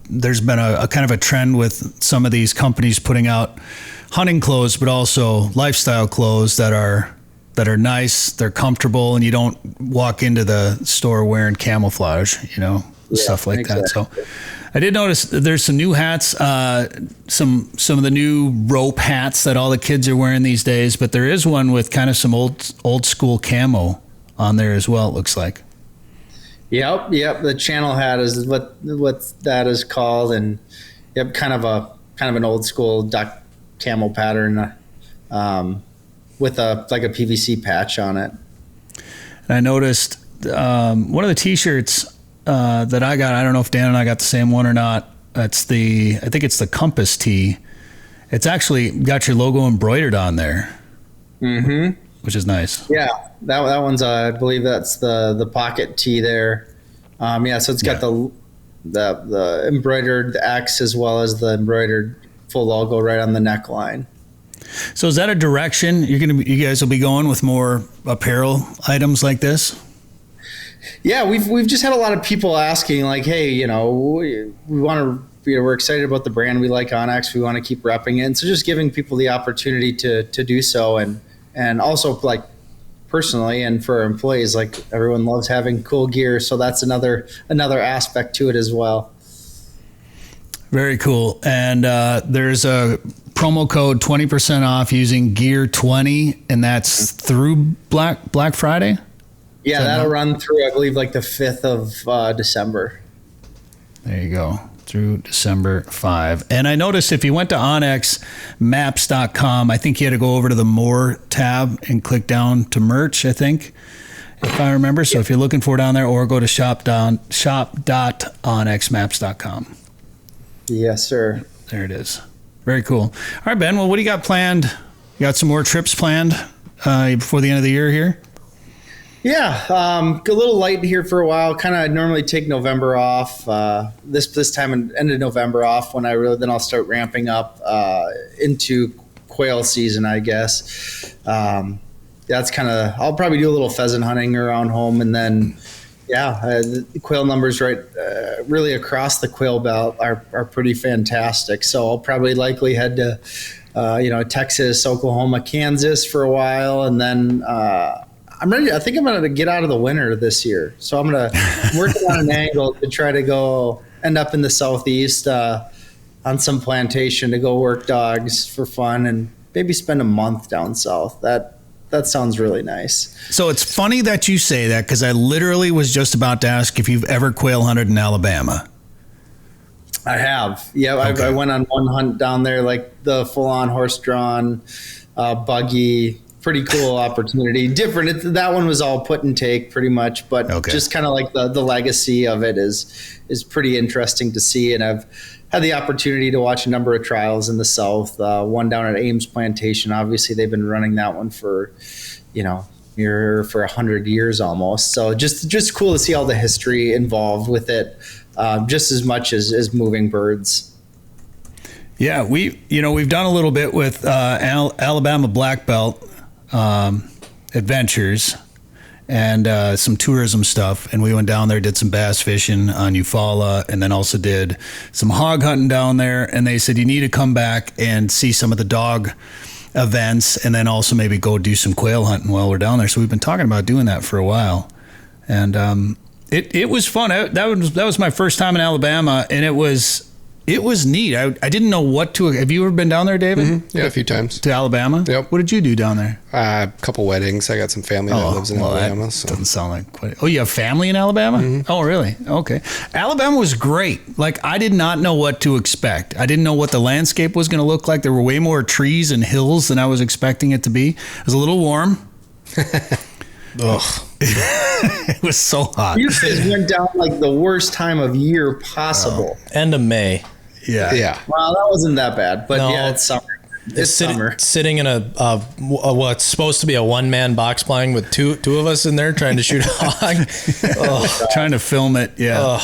there's been a kind of a trend with some of these companies putting out hunting clothes, but also lifestyle clothes that are nice, they're comfortable, and you don't walk into the store wearing camouflage, stuff like that. So I did notice there's some new hats, some of the new rope hats that all the kids are wearing these days, but there is one with kind of some old school camo on there as well, it looks like. Yep. The channel hat is what that is called, and kind of an old school duck camel pattern with a PVC patch on it. And I noticed one of the T-shirts that I got. I don't know if Dan and I got the same one or not. I think it's the Compass tee. It's actually got your logo embroidered on there. Mm-hmm. Which is nice. Yeah, that one's I believe that's the pocket tee there. So it's got the embroidered X as well as the embroidered full logo right on the neckline. So is that a direction you guys will be going with more apparel items like this? Yeah, we've just had a lot of people asking, like, hey, we want to, we're excited about the brand, we like onX, we want to keep repping it, and so just giving people the opportunity to do so, and also like personally and for our employees, like everyone loves having cool gear, so that's another aspect to it as well. Very cool. And there's a promo code 20% off using Gear20, and that's through Black Friday. Yeah, that'll run through, I believe, like the 5th of December. There you go, through December 5. And I noticed if you went to onxmaps.com, I think you had to go over to the More tab and click down to merch, I think, if I remember. So if you're looking for it down there, or go to shop.onxmaps.com. Yes, sir. There it is. Very cool. All right, Ben, well, what do you got planned? You got some more trips planned before the end of the year here? Yeah, a little light here for a while. Kind of normally take November off. This time, end of November off, when then I'll start ramping up into quail season, I guess. That's kind of, I'll probably do a little pheasant hunting around home, and then the quail numbers really across the quail belt are pretty fantastic. So I'll probably likely head to Texas, Oklahoma, Kansas for a while, and then I'm ready. I think I'm going to get out of the winter this year. So I'm going to work on an angle to try to go end up in the Southeast on some plantation to go work dogs for fun and maybe spend a month down south. That sounds really nice. So it's funny that you say that, because I literally was just about to ask if you've ever quail hunted in Alabama. I have. Yeah, okay. I went on one hunt down there, like the full-on horse-drawn buggy. Pretty cool opportunity. Different. That one was all put and take pretty much, but just kind of like the legacy of it is pretty interesting to see. And I've had the opportunity to watch a number of trials in the South. One down at Ames Plantation. Obviously, they've been running that one for 100 years almost. So just cool to see all the history involved with it, just as much as moving birds. Yeah, we've done a little bit with Alabama Black Belt adventures and some tourism stuff, and we went down there, did some bass fishing on Eufaula, and then also did some hog hunting down there. And they said you need to come back and see some of the dog events, and then also maybe go do some quail hunting while we're down there. So we've been talking about doing that for a while, and it was fun. That was my first time in Alabama, and it was neat. I didn't know what to. Have you ever been down there, David? Mm-hmm. Yeah, a few times. To Alabama? Yep. What did you do down there? A couple weddings. I got some family that lives in Alabama. That doesn't sound like quite. Oh, you have family in Alabama? Mm-hmm. Oh, really? Okay. Alabama was great. Like, I did not know what to expect. I didn't know what the landscape was going to look like. There were way more trees and hills than I was expecting it to be. It was a little warm. Ugh. It was so hot. You guys went down like the worst time of year possible. End of May. Yeah. Well, that wasn't that bad, but yeah, it's summer. It's summer. Sitting in a what's supposed to be a one-man box blind with two of us in there trying to shoot a hog. Trying to film it. Yeah.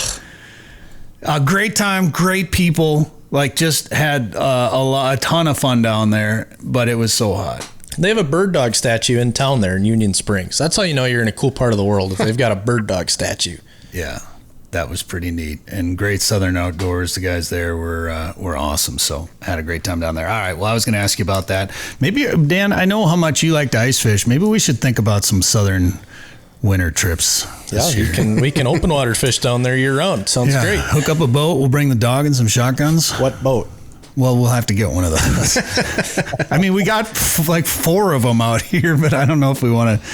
A great time, great people. Like, just had a ton of fun down there, but it was so hot. They have a bird dog statue in town there in Union Springs. That's how you know you're in a cool part of the world, if they've got a bird dog statue. Yeah, that was pretty neat. And great Southern Outdoors. The guys there were awesome. So I had a great time down there. All right, well, I was going to ask you about that. Maybe, Dan, I know how much you like to ice fish. Maybe we should think about some Southern winter trips. Yeah, we can open water fish down there year round. Sounds great. Hook up a boat. We'll bring the dog and some shotguns. What boat? Well, we'll have to get one of those. I mean, we got like 4 of them out here, but I don't know if we want to.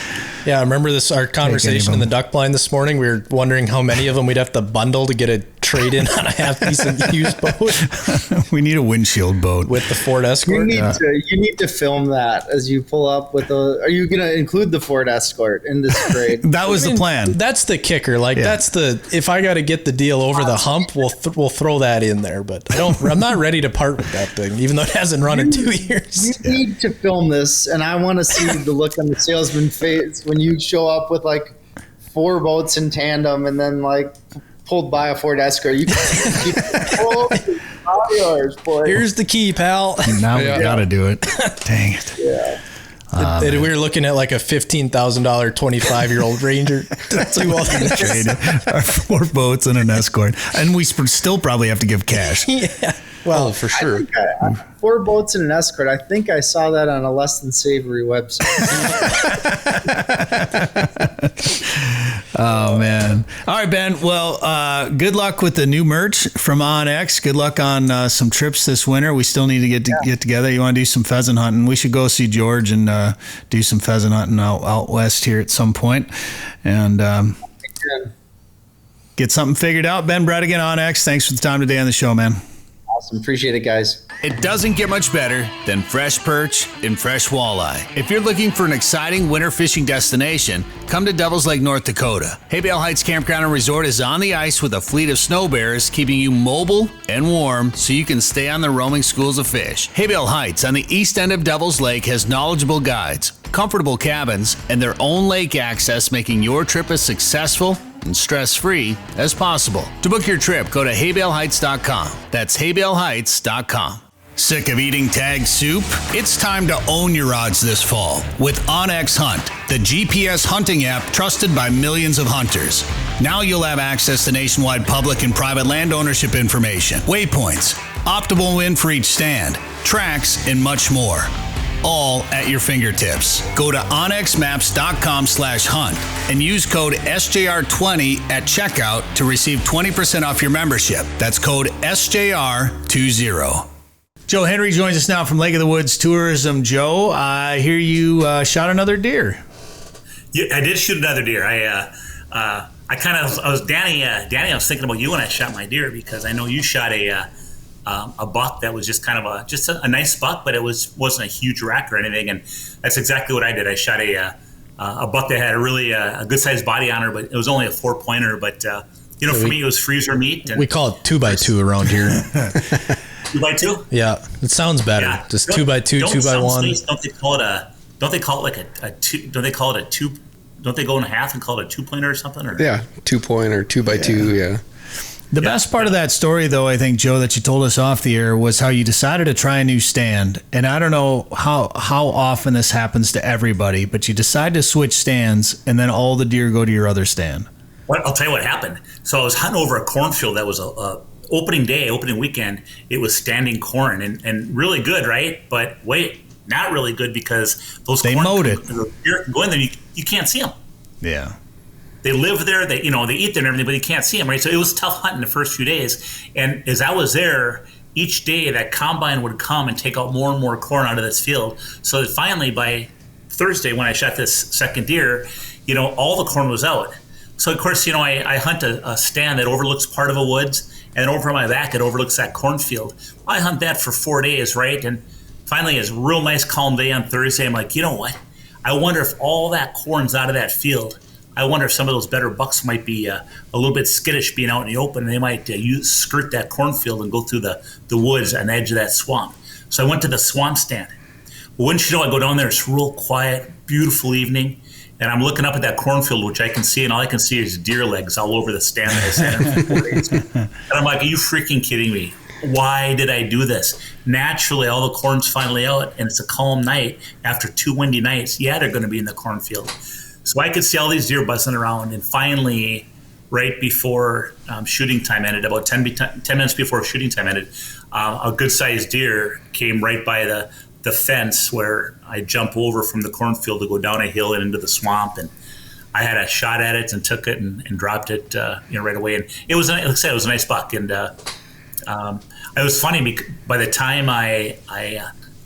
Yeah, I remember our conversation in the duck blind this morning. We were wondering how many of them we'd have to bundle to get a trade in on a half-decent used boat. We need a windshield boat. With the Ford Escort. You need to film that as you pull up with are you going to include the Ford Escort in this trade? That was the plan. That's the kicker. If I got to get the deal over the hump, we'll throw that in there. But I'm not ready to part with that thing, even though it hasn't run in 2 years. You need to film this, and I want to see the look on the salesman's face when you show up with like 4 boats in tandem and then like pulled by a Ford Escort. You can keep all yours, boy. Here's the key, pal. Now we got to do it. Dang it. Yeah. We were looking at like a $15,000 25-year-old Ranger to do all that. Trade our 4 boats and an Escort, and we still probably have to give cash. Yeah. Well, for sure. 4 boats and an Escort. I think I saw that on a Less Than Savory website. Oh, man. All right, Ben. Well, good luck with the new merch from onX. Good luck on some trips this winter. We still need to get together. You want to do some pheasant hunting? We should go see George and do some pheasant hunting out west here at some point. And get something figured out. Ben Brettingen, onX. Thanks for the time today on the show, man. Awesome. Appreciate it, guys. It doesn't get much better than fresh perch and fresh walleye. If you're looking for an exciting winter fishing destination, come to Devil's Lake, North Dakota. Haybale Heights Campground and Resort is on the ice with a fleet of snow bears, keeping you mobile and warm so you can stay on the roaming schools of fish. Haybale Heights on the east end of Devil's Lake has knowledgeable guides, comfortable cabins, and their own lake access, making your trip as successful and stress-free as possible. To book your trip, go to haybaleheights.com. That's haybaleheights.com. Sick of eating tag soup? It's time to own your odds this fall with onX Hunt, the GPS hunting app trusted by millions of hunters. Now you'll have access to nationwide public and private land ownership information, waypoints, optimal win for each stand, tracks, and much more. All at your fingertips. Go to onxmaps.com/hunt and use code SJR20 at checkout to receive 20% off your membership. That's code SJR20. Joe Henry joins us now from Lake of the Woods Tourism. Joe, I hear you shot another deer. Yeah, I did shoot another deer. I was Danny. I was thinking about you when I shot my deer, because I know you shot a buck that was just kind of a nice buck, but it wasn't a huge rack or anything. And that's exactly what I did. I shot a buck that had a really a good sized body on her, but it was only a 4-pointer. But for me, it was freezer meat. And we call it 2x2 around here. 2x2? Yeah, it sounds better. Yeah. Just 2x2, 2x1. Don't they call it a two? Don't they call it a two? Don't they go in half and call it a 2-pointer or something? Or? Yeah, 2-pointer, 2x2. Yeah. The best part of that story, though, I think, Joe, that you told us off the air, was how you decided to try a new stand. And I don't know how often this happens to everybody, but you decide to switch stands, and then all the deer go to your other stand. Well, I'll tell you what happened. So I was hunting over a cornfield that was a opening weekend. It was standing corn and really good, right? But wait, not really good, because those they mowed it. The deer can go in there, you can't see them. Yeah. They live there, they eat there and everything, but you can't see them, right? So it was tough hunting the first few days. And as I was there, each day that combine would come and take out more and more corn out of this field. So that finally by Thursday, when I shot this second deer, all the corn was out. So of course, I hunt a stand that overlooks part of a woods, and over my back, it overlooks that cornfield. I hunt that for 4 days, right? And finally, it's a real nice calm day on Thursday. I'm like, you know what? I wonder if all that corn's out of that field. I wonder if some of those better bucks might be a little bit skittish being out in the open, and they might skirt that cornfield and go through the woods on the edge of that swamp. So I went to the swamp stand. Well, wouldn't you know, I go down there, it's real quiet, beautiful evening, and I'm looking up at that cornfield, which I can see, and all I can see is deer legs all over the stand that I sat in for 4 days. And I'm like, are you freaking kidding me? why did I do this? Naturally, all the corn's finally out, and it's a calm night after 2 windy nights. Yeah, they're going to be in the cornfield. So I could see all these deer buzzing around, and finally, right before shooting time ended, about 10 minutes before shooting time ended, a good-sized deer came right by the fence where I jump over from the cornfield to go down a hill and into the swamp, and I had a shot at it and took it and dropped it right away. And it was, like I said, it was a nice buck. And it was funny because by the time I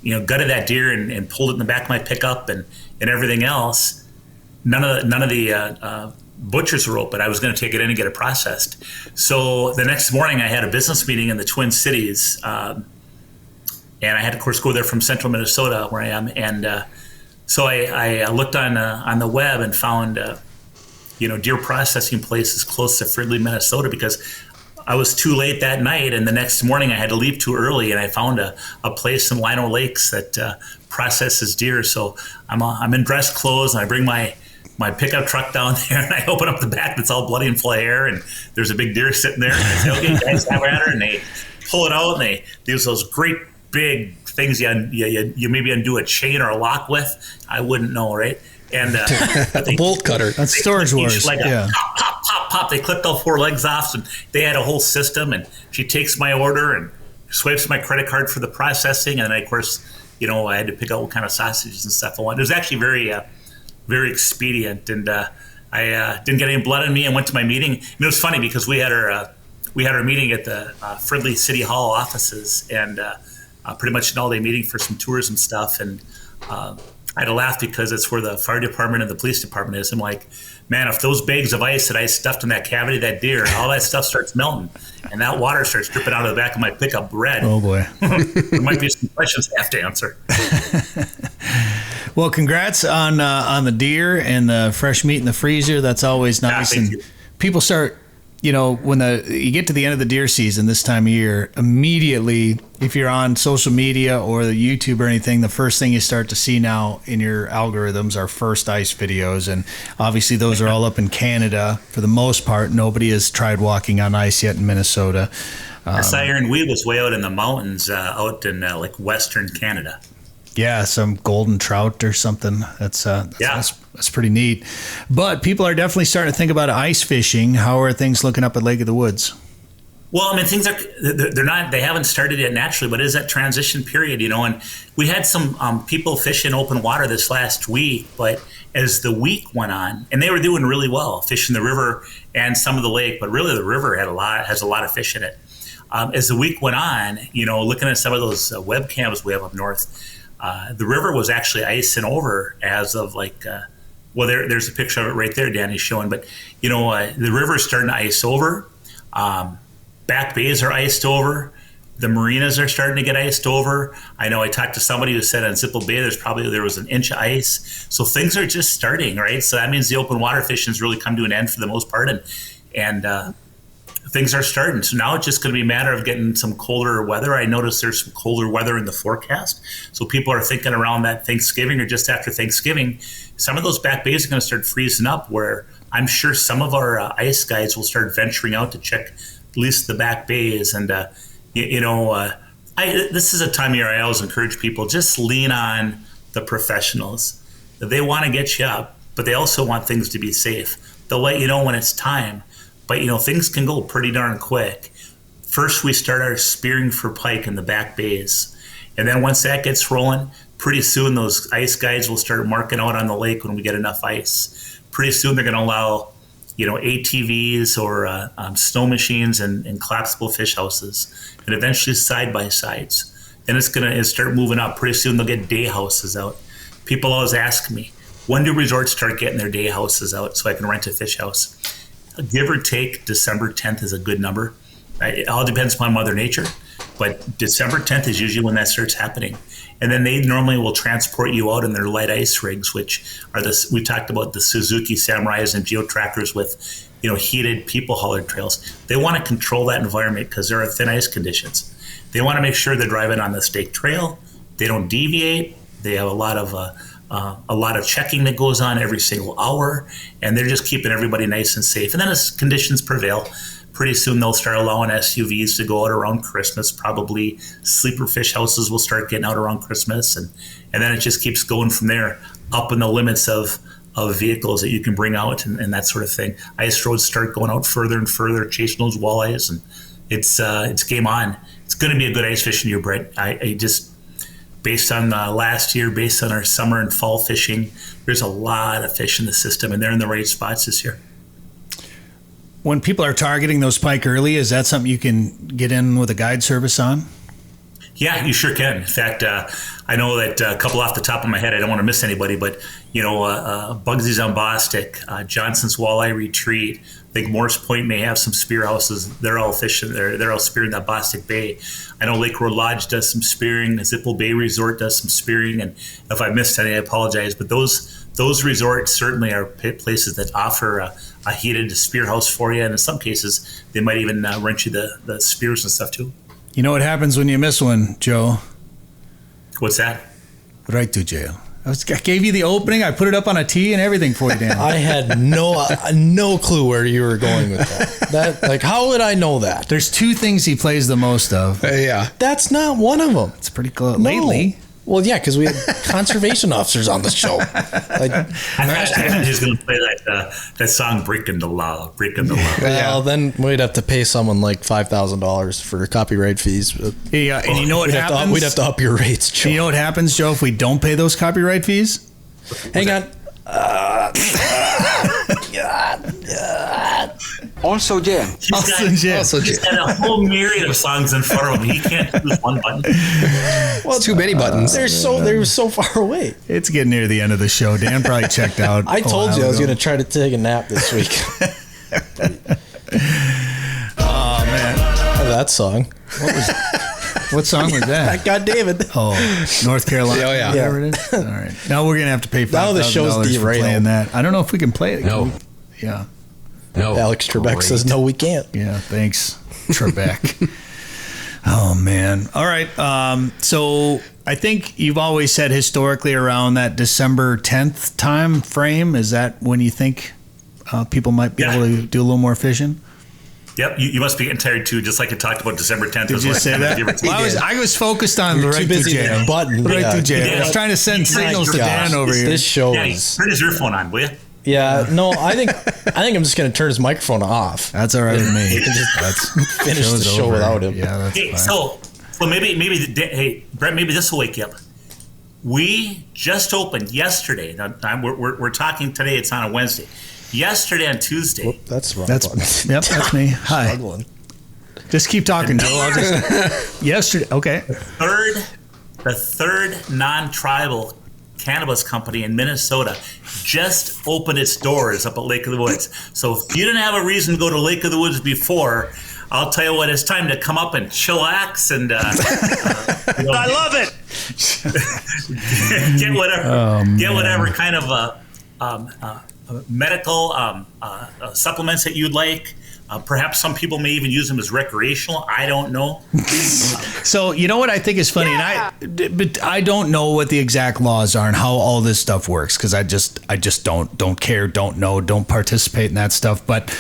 gutted that deer and pulled it in the back of my pickup and everything else, none of the butchers were open. I was going to take it in and get it processed. So the next morning I had a business meeting in the Twin Cities, and I had to, of course, go there from central Minnesota where I am. And so I looked on the web and found deer processing places close to Fridley, Minnesota, because I was too late that night, and the next morning I had to leave too early, and I found a place in Lino Lakes that processes deer. So I'm in dress clothes, and I bring my pickup truck down there, and I open up the back that's all bloody and full of hair, and there's a big deer sitting there. And I say, okay, guys, have at her. And they pull it out, and they use those great big things you maybe undo a chain or a lock with. I wouldn't know, right? And the bolt cutter. That's Storage Wars. Like yeah. Pop, pop, pop. They clipped all 4 legs off, and they had a whole system. And she takes my order and swipes my credit card for the processing. And then, of course, I had to pick out what kind of sausages and stuff I wanted. It was actually very expedient. And I didn't get any blood on me. I went to my meeting. And it was funny because we had our meeting at the Fridley City Hall offices, and pretty much an all-day meeting for some tourism stuff. And I had to laugh because it's where the fire department and the police department is. I'm like, man, if those bags of ice that I stuffed in that cavity of that deer, all that stuff starts melting, and that water starts dripping out of the back of my pickup red. Oh, boy. There might be some questions I have to answer. Well, congrats on the deer and the fresh meat in the freezer. That's always nice. Yeah, and you. People start, when you get to the end of the deer season this time of year, immediately, if you're on social media or the YouTube or anything, the first thing you start to see now in your algorithms are first ice videos. And obviously those are all up in Canada. For the most part, nobody has tried walking on ice yet in Minnesota. This iron weed was way out in the mountains out in Western Canada. Yeah, some golden trout or something. That's pretty neat. But people are definitely starting to think about ice fishing. How are things looking up at Lake of the Woods? Well, I mean, things they haven't started yet naturally, but it is that transition period, and we had some people fishing open water this last week, but as the week went on, and they were doing really well, fishing the river and some of the lake, but really the river has a lot of fish in it. As the week went on, looking at some of those webcams we have up north, the river was actually icing over as of there's a picture of it right there Danny's showing, but the river is starting to ice over. Back bays are iced over. The marinas are starting to get iced over. I know I talked to somebody who said on Zipple Bay there was an inch of ice. So things are just starting, right? So that means the open water fishing's really come to an end for the most part, and things are starting. So now it's just going to be a matter of getting some colder weather. I noticed there's some colder weather in the forecast. So people are thinking around that Thanksgiving or just after Thanksgiving, some of those back bays are going to start freezing up, where I'm sure some of our ice guides will start venturing out to check at least the back bays. And, this is a time of year I always encourage people, just lean on the professionals. They want to get you up, but they also want things to be safe. They'll let you know when it's time. But, things can go pretty darn quick. First, we start our spearing for pike in the back bays. And then once that gets rolling, pretty soon those ice guides will start marking out on the lake when we get enough ice. Pretty soon they're going to allow, ATVs or snow machines and collapsible fish houses, and eventually side-by-sides. Then it's going to start moving up. Pretty soon they'll get day houses out. People always ask me, when do resorts start getting their day houses out so I can rent a fish house? Give or take, December 10th is a good number. It all depends upon Mother Nature, but December 10th is usually when that starts happening. And then they normally will transport you out in their light ice rigs, which are we talked about the Suzuki Samurais and Geo Trackers with, heated people hauled trails. They want to control that environment because there are thin ice conditions. They want to make sure they're driving on the stake trail. They don't deviate. They have a lot of checking that goes on every single hour, and they're just keeping everybody nice and safe. And then as conditions prevail, pretty soon they'll start allowing SUVs to go out around Christmas. Probably sleeper fish houses will start getting out around Christmas, and then it just keeps going from there up in the limits of vehicles that you can bring out and that sort of thing. Ice roads start going out further and further, chasing those walleyes, and it's game on. It's going to be a good ice fishing year, Brett. I just, based on last year, based on our summer and fall fishing, there's a lot of fish in the system, and they're in the right spots this year. When people are targeting those pike early, is that something you can get in with a guide service on? Yeah, you sure can. In fact, I know that a couple off the top of my head, I don't want to miss anybody, but, Bugsy's on Bostic, Johnson's Walleye Retreat. I think Morse Point may have some spear houses. They're all fishing. They're all spearing that Bostic Bay. I know Lake Road Lodge does some spearing. Zipple Bay Resort does some spearing. And if I missed any, I apologize. But those resorts certainly are places that offer a heated spear house for you. And in some cases, they might even rent you the spears and stuff too. You know what happens when you miss one, Joe? What's that? Right to jail. I gave you the opening. I put it up on a tee and everything for you, Dan. I had no clue where you were going with that. How would I know that? There's two things he plays the most of. Yeah. That's not one of them. It's pretty close. No. Lately. Well, yeah, because we had conservation officers on the show. I thought he was going to play that song, Breaking the Law, Breaking the Law. Well, then we'd have to pay someone like $5,000 for copyright fees. Yeah, and you know what happens? We'd have to up your rates, Joe. You know what happens, Joe, if we don't pay those copyright fees? Hang on. Also Jam. He's got a whole myriad of songs in front of him. He can't choose one button. Well, too many buttons. They're so far away. It's getting near the end of the show. Dan probably checked out. I told you I was going to try to take a nap this week. Oh, man. That song. What song was that? I got David. Oh, North Carolina. Oh, yeah. Whatever it is. All right. Now we're going to have to pay $5,000 Now the show's for derailed. playing that. I don't know if we can play it. No. Yeah. No. Alex Trebek says, no, we can't. Yeah, thanks, Trebek. Oh, man. All right. So I think you've always said historically around that December 10th time frame. Is that when you think people might be able to do a little more fishing? Yep, you must be getting tired too, just like you talked about December 10th. Did you say that? Well, I was focused on the right to jail. Button. Right to jail. I was trying to send signals to Dan over here. This show is... Turn his earphone on, will you? Yeah, no, I think I'm just going to turn his microphone off. That's all right with me. Let's finish the show without him. Yeah, that's fine. So maybe Brett, maybe this will wake you up. We just opened yesterday. Now, we're talking today. It's on a Wednesday. Yesterday on Tuesday. Whoop, that's the wrong button. Yep, that's me. Hi. Struggling. Just keep talking, Joe. I'll just yesterday. Okay. The third non-tribal cannabis company in Minnesota just opened its doors up at Lake of the Woods. So if you didn't have a reason to go to Lake of the Woods before, I'll tell you what, it's time to come up and chillax and I love it. get whatever kind of medical supplements that you'd like. Perhaps some people may even use them as recreational. I don't know. So you know what I think is funny, but I don't know what the exact laws are and how all this stuff works because I just don't care, don't know, don't participate in that stuff. But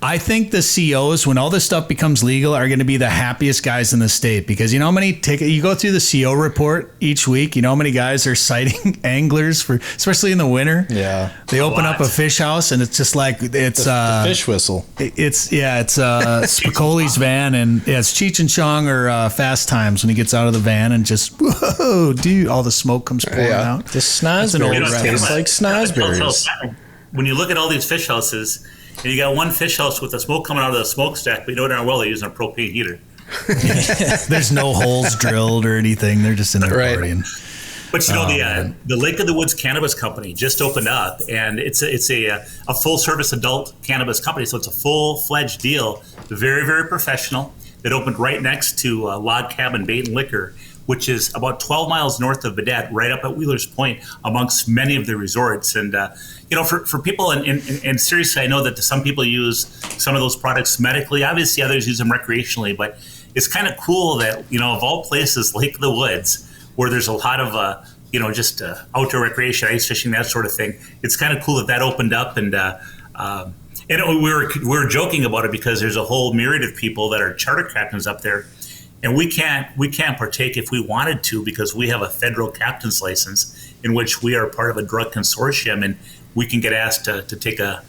I think the COs, when all this stuff becomes legal, are going to be the happiest guys in the state because you know how many you go through the CO report each week. You know how many guys are citing anglers for, especially in the winter. Yeah, they open up a fish house and it's just like it's the fish whistle. It's Spicoli's van and it's Cheech and Chong or Fast Times when he gets out of the van and just whoa, dude, all the smoke comes pouring out. The snozberries taste like snozberries. When you look at all these fish houses. And you got one fish house with the smoke coming out of the smokestack, but you know darn well they're using a propane heater. There's no holes drilled or anything. They're just in there partying. But you know, the Lake of the Woods Cannabis Company just opened up, and it's a full service adult cannabis company, so it's a full fledged deal. Very, very professional. It opened right next to Log Cabin Bait and Liquor, which is about 12 miles north of Bret, right up at Wheeler's Point, amongst many of the resorts. And, you know, for people, and seriously, I know that some people use some of those products medically. Obviously, others use them recreationally. But it's kind of cool that, you know, of all places, Lake of the Woods, where there's a lot of, you know, just outdoor recreation, ice fishing, that sort of thing. It's kind of cool that opened up. And And we were joking about it because there's a whole myriad of people that are charter captains up there, and we can't partake if we wanted to because we have a federal captain's license in which we are part of a drug consortium, and we can get asked to take a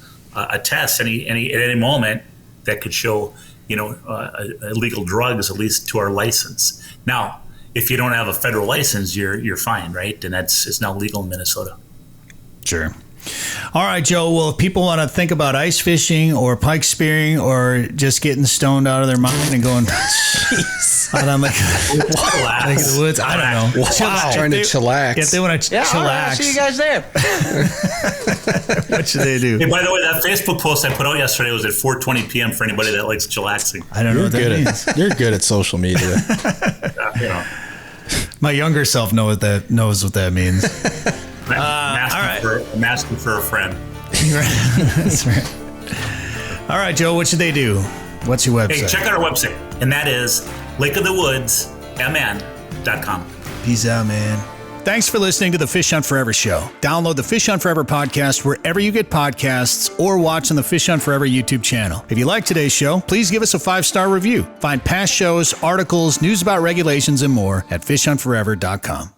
test at any moment that could show illegal drugs, at least to our license. Now, if you don't have a federal license, you're fine, right? And it's now legal in Minnesota. Sure. All right, Joe. Well, if people want to think about ice fishing or pike spearing or just getting stoned out of their mind and going, out on like the woods, I don't know. Wow. Trying to chillax. If they want to chillax. All right, I'll see you guys there. What should they do? Hey, by the way, that Facebook post I put out yesterday was at 4:20 p.m. for anybody that likes chillaxing. I don't know what that means. You're good at social media. My younger self knows what that means. Masking for a friend. That's right. All right, Joe, what should they do? What's your website? Hey, check out our website, and that is lakeofthewoodsmn.com. Peace out, man. Thanks for listening to the Fish Hunt Forever show. Download the Fish Hunt Forever podcast wherever you get podcasts or watch on the Fish Hunt Forever YouTube channel. If you like today's show, please give us a 5-star review. Find past shows, articles, news about regulations, and more at fishhuntforever.com.